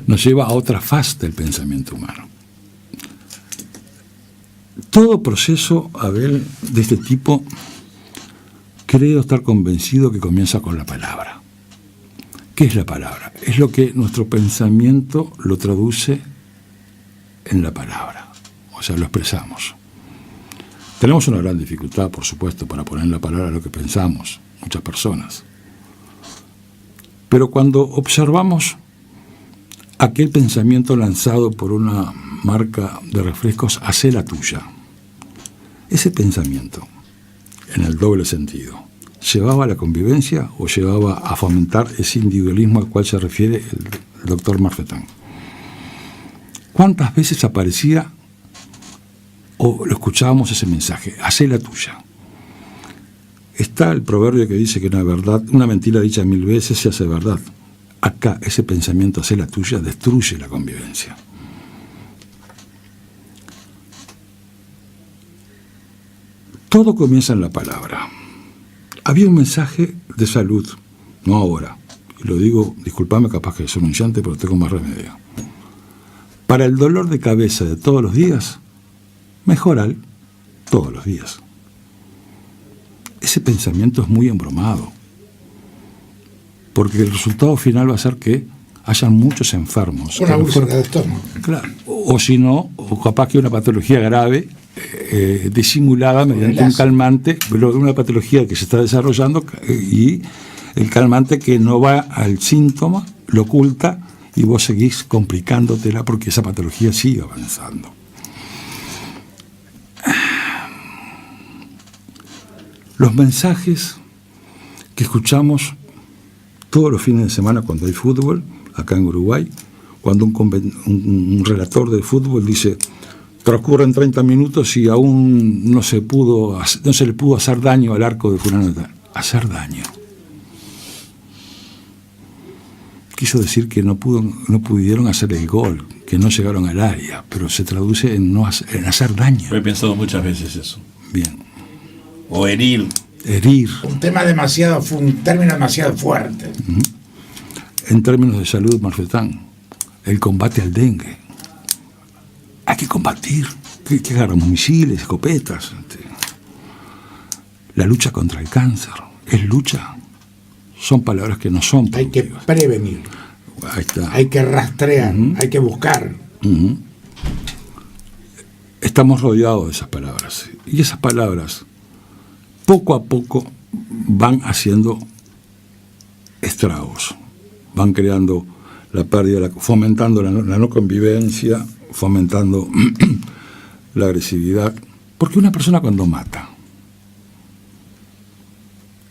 Nos lleva a otra faz del pensamiento humano. Todo proceso, Abel, de este tipo, creo estar convencido que comienza con la palabra. ¿Qué es la palabra? Es lo que nuestro pensamiento lo traduce en la palabra. O sea, lo expresamos. Tenemos una gran dificultad, por supuesto, para poner en la palabra lo que pensamos, muchas personas. Pero cuando observamos aquel pensamiento lanzado por una marca de refrescos, hacé la tuya. Ese pensamiento, en el doble sentido, ¿llevaba a la convivencia o llevaba a fomentar ese individualismo al cual se refiere el doctor Marfetán? ¿Cuántas veces aparecía o lo escuchábamos ese mensaje? Hacé la tuya. Está el proverbio que dice que una mentira dicha 1000 veces se hace verdad. Acá ese pensamiento, hacé la tuya, destruye la convivencia. Todo comienza en la palabra. Había un mensaje de salud, no ahora, y lo digo, disculpame, capaz que soy un llante, pero tengo más remedio. Para el dolor de cabeza de todos los días, mejorar todos los días. Ese pensamiento es muy embromado, porque el resultado final va a ser que hayan muchos enfermos. Una úlcera de estómago. Claro. O si no, o capaz que una patología grave, disimulada mediante un calmante, pero una patología que se está desarrollando y el calmante que no va al síntoma, lo oculta y vos seguís complicándotela porque esa patología sigue avanzando. Los mensajes que escuchamos todos los fines de semana cuando hay fútbol, acá en Uruguay, cuando un relator de fútbol dice transcurren 30 minutos y aún no se le pudo hacer daño al arco de fulano. Hacer daño. Quiso decir que no pudieron hacer el gol, que no llegaron al área, pero se traduce en hacer daño. He pensado muchas veces eso. Bien. O herir. Un término demasiado fuerte. Uh-huh. En términos de salud, Marfetán, el combate al dengue. Hay que combatir. ¿Qué agarramos? Misiles, escopetas. La lucha contra el cáncer. ¿Es lucha? Son palabras que no son productivas. Hay que prevenir. Ahí está. Hay que rastrear. Uh-huh. Hay que buscar. Uh-huh. estamos rodeados de esas palabras. Y esas palabras, poco a poco, van haciendo estragos, van creando la pérdida, fomentando la no convivencia, fomentando la agresividad. Porque una persona cuando mata,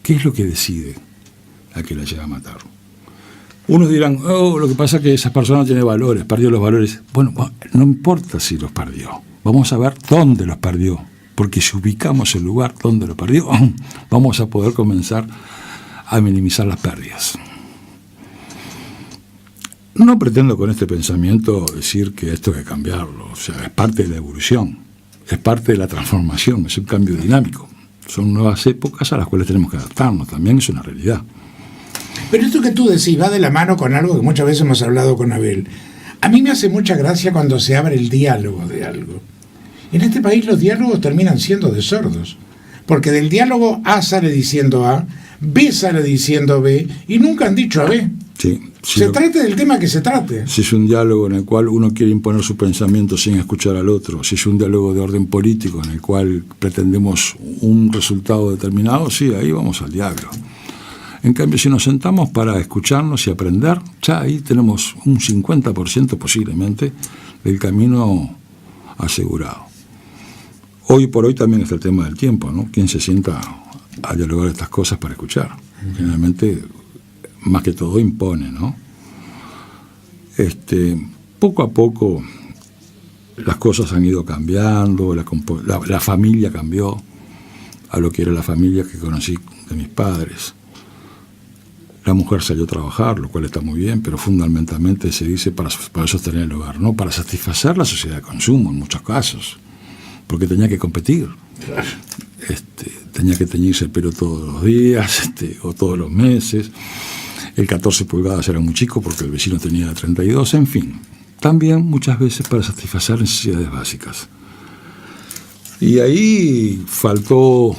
¿qué es lo que decide a que la llega a matar? Unos dirán, lo que pasa es que esa persona tiene valores, perdió los valores. Bueno, no importa si los perdió, vamos a ver dónde los perdió, porque si ubicamos el lugar donde lo perdió, vamos a poder comenzar a minimizar las pérdidas. No pretendo con este pensamiento decir que esto hay que cambiarlo, o sea, es parte de la evolución, es parte de la transformación, es un cambio dinámico. Son nuevas épocas a las cuales tenemos que adaptarnos, también es una realidad. Pero esto que tú decís va de la mano con algo que muchas veces hemos hablado con Abel. A mí me hace mucha gracia cuando se abre el diálogo de algo. En este país los diálogos terminan siendo de sordos, porque del diálogo A sale diciendo A, B sale diciendo B, y nunca han dicho a B. Sí, se trate del tema que se trate. Si es un diálogo en el cual uno quiere imponer su pensamiento sin escuchar al otro, si es un diálogo de orden político en el cual pretendemos un resultado determinado, sí, ahí vamos al diálogo. En cambio, si nos sentamos para escucharnos y aprender, ya ahí tenemos un 50% posiblemente del camino asegurado. Hoy por hoy también está el tema del tiempo, ¿no? ¿Quién se sienta a dialogar estas cosas para escuchar? Generalmente, más que todo, impone, ¿no? Poco a poco las cosas han ido cambiando, la familia cambió a lo que era la familia que conocí de mis padres. La mujer salió a trabajar, lo cual está muy bien, pero fundamentalmente se dice para sostener el hogar, no para satisfacer la sociedad de consumo en muchos casos, porque tenía que competir. Claro. Tenía que teñirse el pelo todos los días o todos los meses. El 14 pulgadas era muy chico porque el vecino tenía 32, en fin. También muchas veces para satisfacer necesidades básicas. Y ahí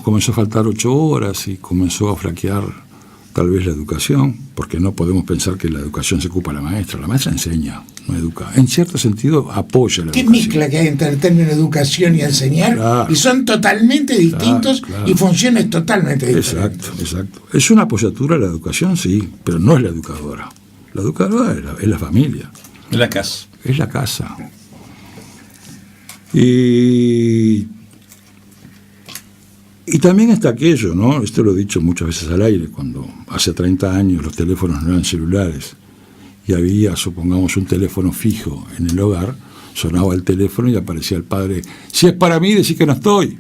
comenzó a faltar 8 horas y comenzó a flaquear tal vez la educación, porque no podemos pensar que la educación se ocupa la maestra enseña, no educa. En cierto sentido apoya la educación. ¿Qué mezcla que hay entre el término educación y enseñar? Claro, y son totalmente distintos, claro. Y funciones totalmente diferentes. Exacto. Es una apoyatura a la educación, sí, pero no es la educadora. La educadora es la familia. Es la casa. Es la casa. Y también está aquello, ¿no? Esto lo he dicho muchas veces al aire, cuando hace 30 años los teléfonos no eran celulares y había, supongamos, un teléfono fijo en el hogar, sonaba el teléfono y aparecía el padre, si es para mí, decí que no estoy.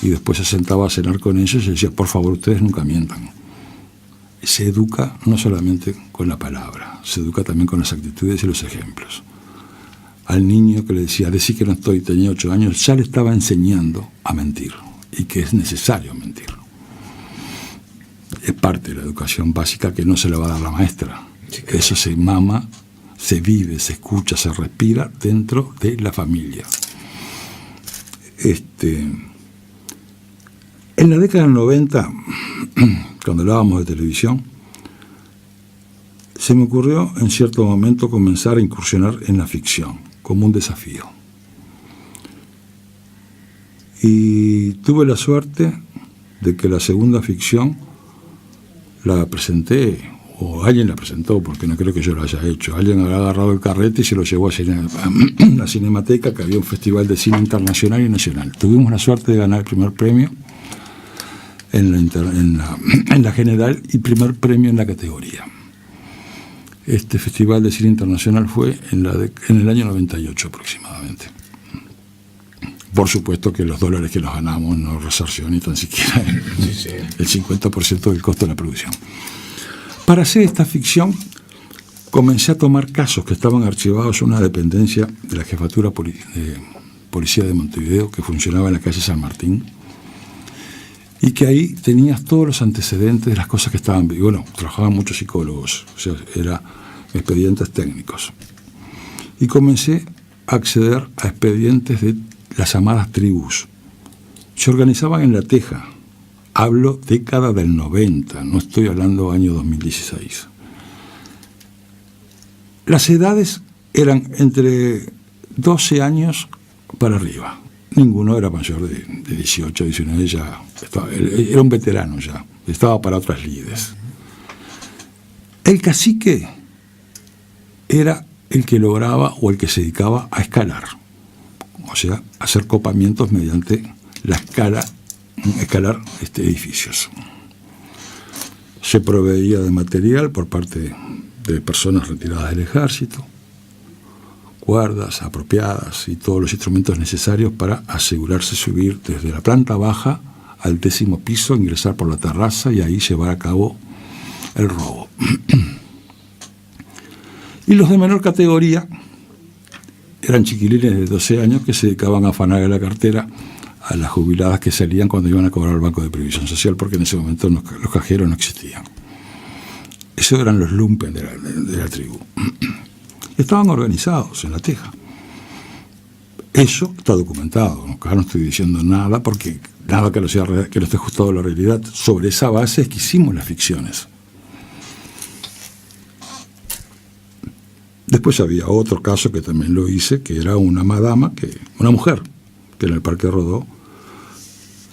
Y después se sentaba a cenar con ellos y decía, por favor, ustedes nunca mientan. Se educa no solamente con la palabra, se educa también con las actitudes y los ejemplos. Al niño que le decía, decí que no estoy, tenía 8 años, ya le estaba enseñando a mentir. Y que es necesario mentir. Es parte de la educación básica que no se le va a dar la maestra. Sí, claro. Eso se mama, se vive, se escucha, se respira dentro de la familia. En la década del 90, cuando hablábamos de televisión, se me ocurrió en cierto momento comenzar a incursionar en la ficción, como un desafío. Y tuve la suerte de que la segunda ficción la presenté, o alguien la presentó, porque no creo que yo lo haya hecho. Alguien había agarrado el carrete y se lo llevó a la Cinemateca, que había un festival de cine internacional y nacional. Tuvimos la suerte de ganar el primer premio en la general y primer premio en la categoría. Este festival de cine internacional fue en el año 98 aproximadamente. Por supuesto que los dólares que nos ganamos no resarció ni tan siquiera el 50% del costo de la producción. Para hacer esta ficción, comencé a tomar casos que estaban archivados en una dependencia de la Jefatura de Policía de Montevideo, que funcionaba en la calle San Martín, y que ahí tenías todos los antecedentes de las cosas que estaban... Y bueno, trabajaban muchos psicólogos, o sea, eran expedientes técnicos. Y comencé a acceder a expedientes de las llamadas tribus. Se organizaban en La Teja. Hablo década del 90, no estoy hablando año 2016. Las edades eran entre 12 años para arriba. Ninguno era mayor de 18, 19, ya era un veterano ya, estaba para otras lides. El cacique era el que lograba o el que se dedicaba a escalar, o sea, hacer copamientos mediante la escalar edificios. Se proveía de material por parte de personas retiradas del ejército, cuerdas apropiadas y todos los instrumentos necesarios para asegurarse subir desde la planta baja al 10º piso, ingresar por la terraza y ahí llevar a cabo el robo. Y los de menor categoría eran chiquilines de 12 años que se dedicaban a afanar la cartera a las jubiladas que salían cuando iban a cobrar al Banco de Previsión Social, porque en ese momento los cajeros no existían. Esos eran los lumpen de la tribu. Estaban organizados en La Teja. Eso está documentado. Acá no estoy diciendo nada, porque nada que no esté ajustado a la realidad. Sobre esa base es que hicimos las ficciones. Después había otro caso que también lo hice, que era una mujer, que en el Parque Rodó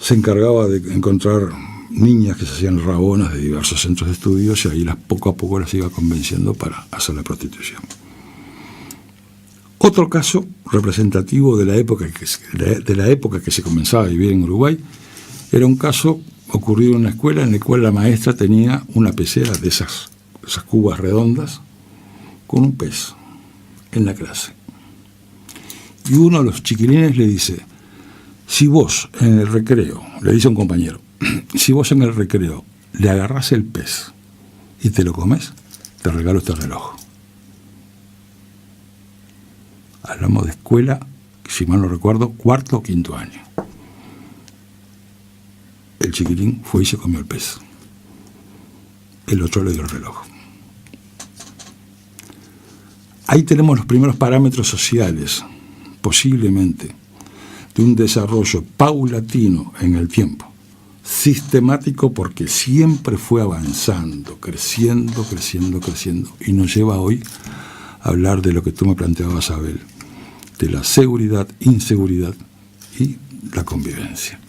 se encargaba de encontrar niñas que se hacían rabonas de diversos centros de estudios y ahí poco a poco las iba convenciendo para hacer la prostitución. Otro caso representativo de la época que se comenzaba a vivir en Uruguay era un caso ocurrido en una escuela en el cual la maestra tenía una pecera de esas cubas redondas con un pez en la clase. Y uno de los chiquilines le dice: si vos en el recreo, le dice a un compañero, si vos en el recreo le agarrás el pez y te lo comes, te regalo este reloj. Hablamos de escuela, si mal no recuerdo, 4º o 5º año. El chiquilín fue y se comió el pez. El otro le dio el reloj. Ahí tenemos los primeros parámetros sociales, posiblemente, de un desarrollo paulatino en el tiempo, sistemático, porque siempre fue avanzando, creciendo, y nos lleva hoy a hablar de lo que tú me planteabas, Abel, de la seguridad, inseguridad y la convivencia.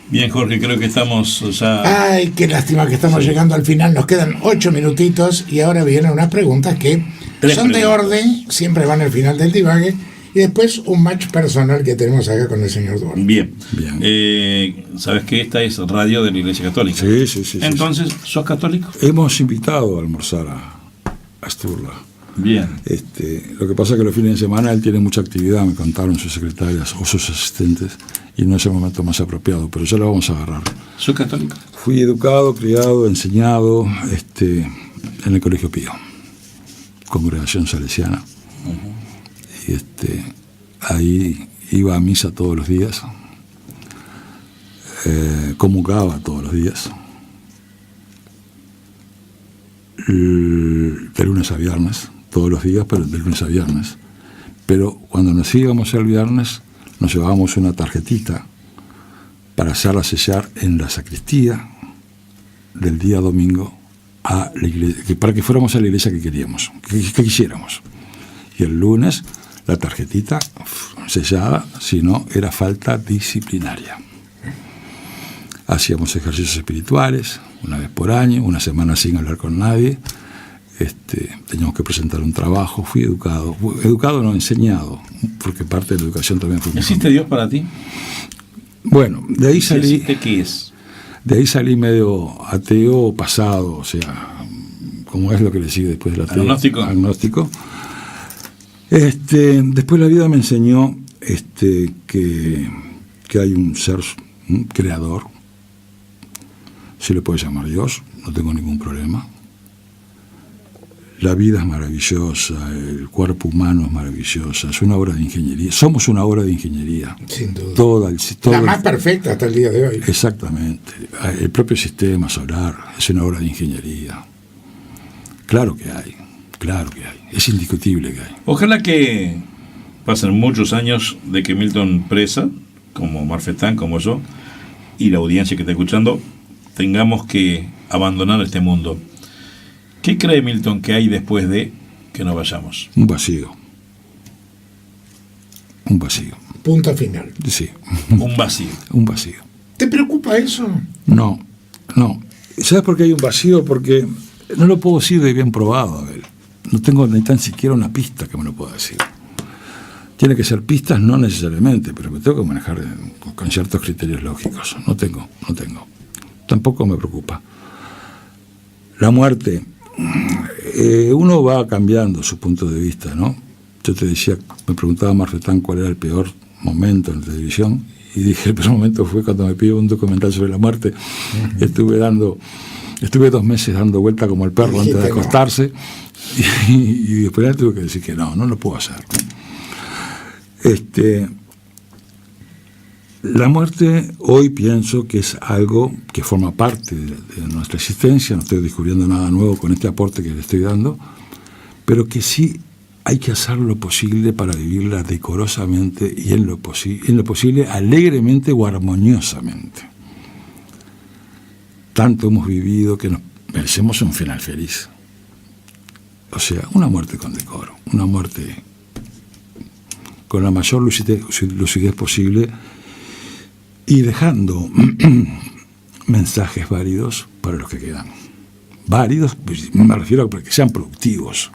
Bien, Jorge, creo que estamos ya... Ay, qué lástima que estamos llegando al final. Nos quedan 8 minutitos y ahora vienen unas preguntas que son de orden, siempre van al final del divague, y después un match personal que tenemos acá con el señor Duarte. Bien. ¿Sabes que esta es radio de la Iglesia Católica? Sí. Entonces, ¿sos católico? Hemos invitado a almorzar a Sturla. Bien. Lo que pasa es que los fines de semana él tiene mucha actividad, me contaron sus secretarias o sus asistentes, y no es el momento más apropiado, pero ya lo vamos a agarrar. ¿Sos católico? Fui educado, criado, enseñado en el Colegio Pío, congregación salesiana. Uh-huh. Y ahí iba a misa todos los días, comulgaba todos los días, de lunes a viernes, todos los días, pero de lunes a viernes. Pero cuando nos íbamos el viernes, nos llevábamos una tarjetita para hacerla sellar en la sacristía del día domingo a la iglesia, para que fuéramos a la iglesia que queríamos, que quisiéramos. Y el lunes la tarjetita sellada, si no, era falta disciplinaria. Hacíamos ejercicios espirituales una vez por año, una semana sin hablar con nadie. Teníamos que presentar un trabajo. Fui educado no, enseñado, porque parte de la educación también fue... ¿Existe Dios para ti? Bueno, de ahí salí... ¿Qué es? De ahí salí medio ateo pasado, o sea, como es lo que le sigue después del ateo. Agnóstico. Después la vida me enseñó que hay un ser, un creador, se le puede llamar Dios, no tengo ningún problema. La vida es maravillosa, el cuerpo humano es maravilloso, es una obra de ingeniería. Somos una obra de ingeniería. Sin duda. La más perfecta hasta el día de hoy. Exactamente. El propio sistema solar es una obra de ingeniería. Claro que hay. Es indiscutible que hay. Ojalá que pasen muchos años de que Milton Presa, como Marfetán, como yo, y la audiencia que está escuchando, tengamos que abandonar este mundo. ¿Qué cree Milton que hay después de que nos vayamos? Un vacío. Un vacío. Punto final. Sí. Un vacío. Un vacío. ¿Te preocupa eso? No. ¿Sabes por qué hay un vacío? Porque no lo puedo decir de bien probado, Abel. No tengo ni tan siquiera una pista que me lo pueda decir. Tiene que ser pistas, no necesariamente, pero me tengo que manejar con ciertos criterios lógicos. No tengo. Tampoco me preocupa. La muerte, uno va cambiando su punto de vista, ¿no? Yo te decía, me preguntaba Marfetán cuál era el peor momento en la televisión, y dije, el peor momento fue cuando me pidió un documental sobre la muerte. Estuve 2 meses dando vuelta como el perro antes de acostarse, y después tuve que decir que no lo puedo hacer. La muerte hoy pienso que es algo que forma parte de nuestra existencia. No estoy descubriendo nada nuevo con este aporte que le estoy dando, pero que sí hay que hacer lo posible para vivirla decorosamente y en lo posible alegremente o armoniosamente. Tanto hemos vivido que nos merecemos un final feliz. O sea, una muerte con decoro, una muerte con la mayor lucidez posible y dejando mensajes válidos para los que quedan. Válidos, me refiero a que sean productivos.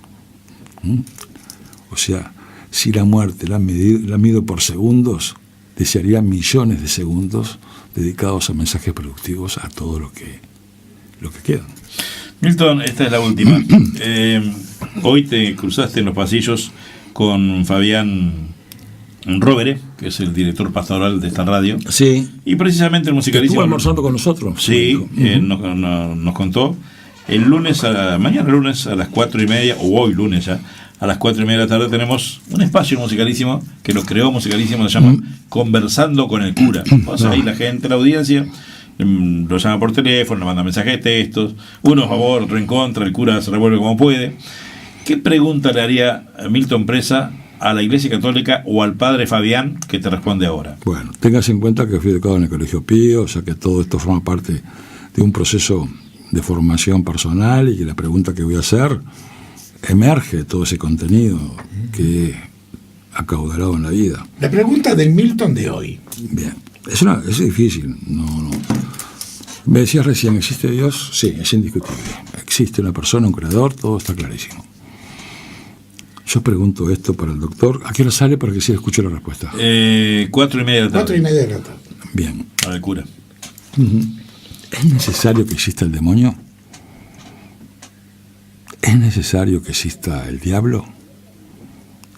O sea, si la muerte la mido por segundos, desearía millones de segundos dedicados a mensajes productivos a todo lo que quedan. Milton, esta es la última. Hoy te cruzaste en los pasillos con Fabián Rovere, que es el director pastoral de esta radio. Sí. Y precisamente el musicalísimo. Estuvo almorzando con nosotros. Sí, nos contó. Mañana lunes a las 4:30, o hoy lunes ya, a las 4:30 de la tarde tenemos un espacio musicalísimo que lo creó Musicalísimo, se llama Conversando con el Cura. O sea, ahí la gente, la audiencia, lo llama por teléfono, le manda mensajes de textos, uno a favor, otro en contra, el cura se revuelve como puede. ¿Qué pregunta le haría a Milton Presa a la Iglesia Católica o al padre Fabián que te responde ahora? Bueno, tengas en cuenta que fui educado en el Colegio Pío, o sea que todo esto forma parte de un proceso de formación personal y que la pregunta que voy a hacer emerge de todo ese contenido que he acaudalado en la vida. La pregunta del Milton de hoy. Bien, es difícil, no. Me decías recién, ¿existe Dios? Sí, es indiscutible. Existe una persona, un creador, todo está clarísimo. Yo pregunto esto para el doctor. ¿A qué hora sale para que se escuche la respuesta? 4:30 de la tarde. 4:30 de la tarde. Bien. Para el cura. ¿Es necesario que exista el demonio? ¿Es necesario que exista el diablo?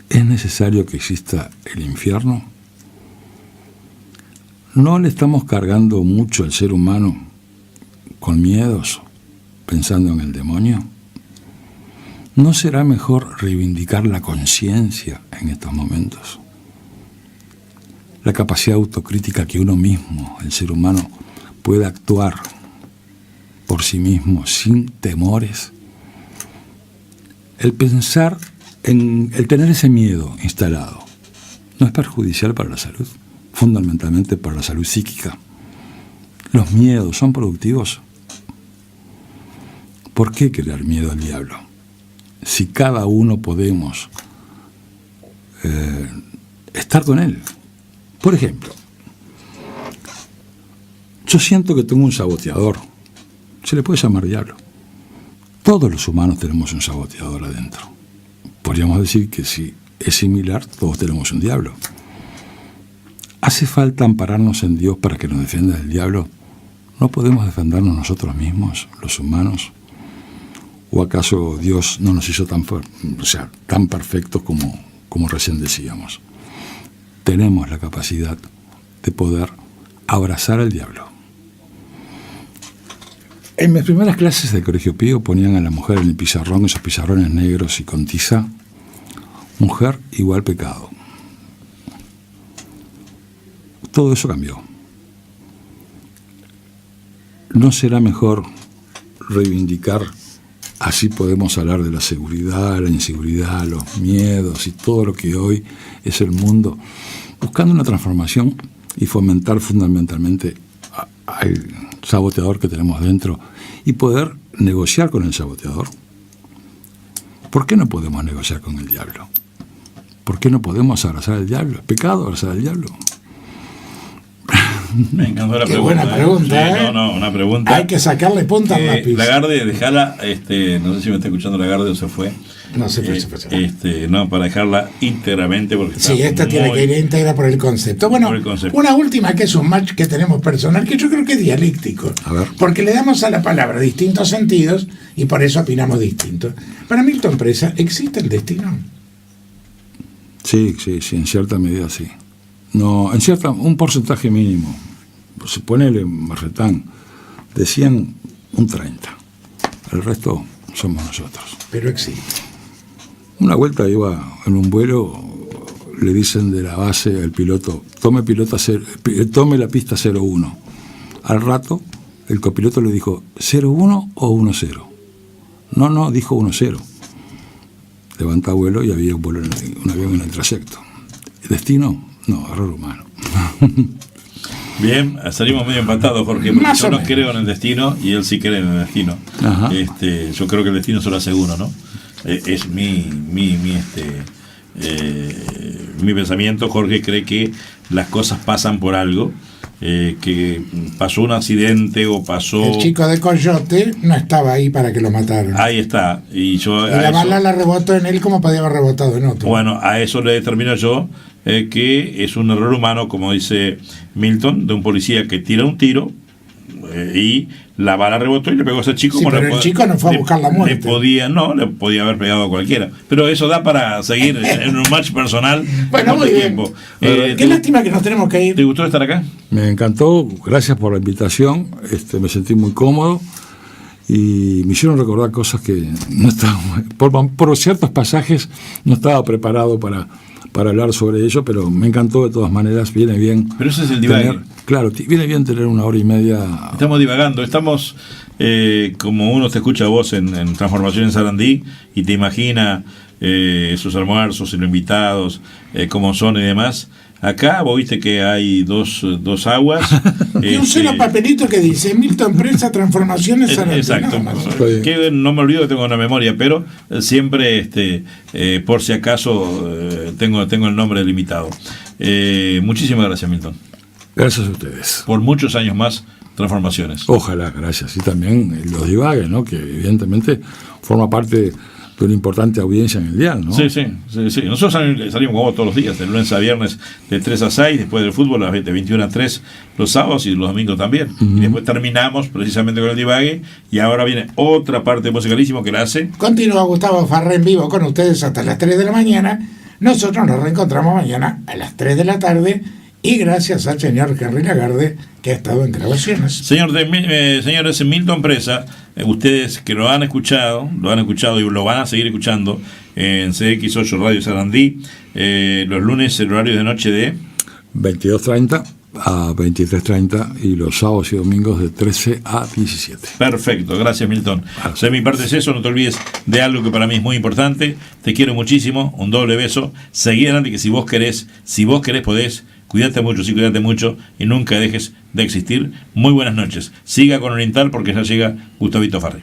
¿Es necesario que exista el infierno? ¿No le estamos cargando mucho al ser humano con miedos, pensando en el demonio? ¿No será mejor reivindicar la conciencia en estos momentos? La capacidad autocrítica que uno mismo, el ser humano, puede actuar por sí mismo sin temores. El pensar el tener ese miedo instalado no es perjudicial para la salud, fundamentalmente para la salud psíquica. Los miedos son productivos. ¿Por qué crear miedo al diablo? Si cada uno podemos estar con él. Por ejemplo, yo siento que tengo un saboteador. Se le puede llamar diablo. Todos los humanos tenemos un saboteador adentro. Podríamos decir que si es similar, todos tenemos un diablo. ¿Hace falta ampararnos en Dios para que nos defienda del diablo? ¿No podemos defendernos nosotros mismos, los humanos? ¿O acaso Dios no nos hizo tan perfectos como recién decíamos? Tenemos la capacidad de poder abrazar al diablo. En mis primeras clases del Colegio Pío ponían a la mujer en el pizarrón, esos pizarrones negros y con tiza, mujer igual pecado. Todo eso cambió. ¿No será mejor reivindicar? Así podemos hablar de la seguridad, la inseguridad, los miedos y todo lo que hoy es el mundo, buscando una transformación y fomentar fundamentalmente al saboteador que tenemos dentro y poder negociar con el saboteador. ¿Por qué no podemos negociar con el diablo? ¿por qué no podemos abrazar al diablo? ¿Es pecado abrazar al diablo? Me encantó la Qué pregunta. buena pregunta, Sí, no, una pregunta. Hay que sacarle punta al lápiz. Lagarde, dejala, no sé si me está escuchando Lagarde o se fue. No se fue. No, para dejarla íntegramente porque sí, esta tiene que ir íntegra por el concepto. Bueno, una última que es un match que tenemos personal, que yo creo que es dialéctico. A ver. Porque le damos a la palabra distintos sentidos y por eso opinamos distinto. Para Milton Presa, ¿existe el destino? Sí, en cierta medida sí. No, un porcentaje mínimo. Se pone el Marretán de 100, un 30. El resto somos nosotros. Pero existe. Una vuelta iba en un vuelo, le dicen de la base al piloto, tome la pista 01. Al rato, el copiloto le dijo, ¿01 o 10? No, dijo 10. Levanta vuelo y había un avión en el trayecto. ¿Destino? No, error humano. Bien, salimos medio empatados, Jorge, porque yo no creo en el destino y él sí cree en el destino. Ajá. Yo creo que el destino solo hace uno, ¿no? Es mi pensamiento. Jorge cree que las cosas pasan por algo, que pasó un accidente o pasó... El chico de Coyote no estaba ahí para que lo mataran. Ahí está. Y la bala la rebotó en él como podía haber rebotado en otro. Bueno, a eso le determino yo que es un error humano, como dice Milton, de un policía que tira un tiro y la bala rebotó y le pegó a ese chico. Sí, pero el chico no fue a buscar la muerte. Le podía haber pegado a cualquiera. Pero eso da para seguir en un match personal. Bueno, muy bien. Qué lástima que nos tenemos que ir. ¿Te gustó estar acá? Me encantó, gracias por la invitación. Me sentí muy cómodo y me hicieron recordar cosas que no estaba, por ciertos pasajes no estaba preparado para hablar sobre ello, pero me encantó de todas maneras. Viene bien. Pero ese es el divague. Claro, viene bien tener 1 hora y media. Estamos divagando, estamos como uno te escucha a vos en Transformación en Sarandí y te imagina sus almuerzos y los invitados, cómo son y demás. Acá vos viste que hay dos aguas. Y un solo papelito que dice Milton Presa, Transformaciones Sarandí. Exacto. Que no me olvido que tengo una memoria, pero siempre, por si acaso, tengo el nombre delimitado. Muchísimas gracias, Milton. Gracias a ustedes. Por muchos años más, Transformaciones. Ojalá, gracias. Y también los divagues, ¿no? Que evidentemente forma parte de una importante audiencia en el dial, ¿no? Sí. Nosotros salimos como todos los días, de lunes a viernes de 3 a 6, después del fútbol de 21 a 3 los sábados y los domingos también. Y después terminamos precisamente con el divague y ahora viene otra parte musicalísimo que la hace. Continúa Gustavo Farré en vivo con ustedes hasta las 3 de la mañana. Nosotros nos reencontramos mañana a las 3 de la tarde y gracias al señor Henry Lagarde que ha estado en grabaciones. Señores, Milton Presa, ustedes que lo han escuchado y lo van a seguir escuchando en CX8 Radio Sarandí, los lunes el horario de noche de 22:30 a 23:30 y los sábados y domingos de 13 a 17. Perfecto, gracias Milton. De mi parte es eso, no te olvides de algo que para mí es muy importante. Te quiero muchísimo, un doble beso. Seguí adelante que si vos querés podés. Cuídate mucho y nunca dejes de existir. Muy buenas noches. Siga con Oriental porque ya llega Gustavito Farré.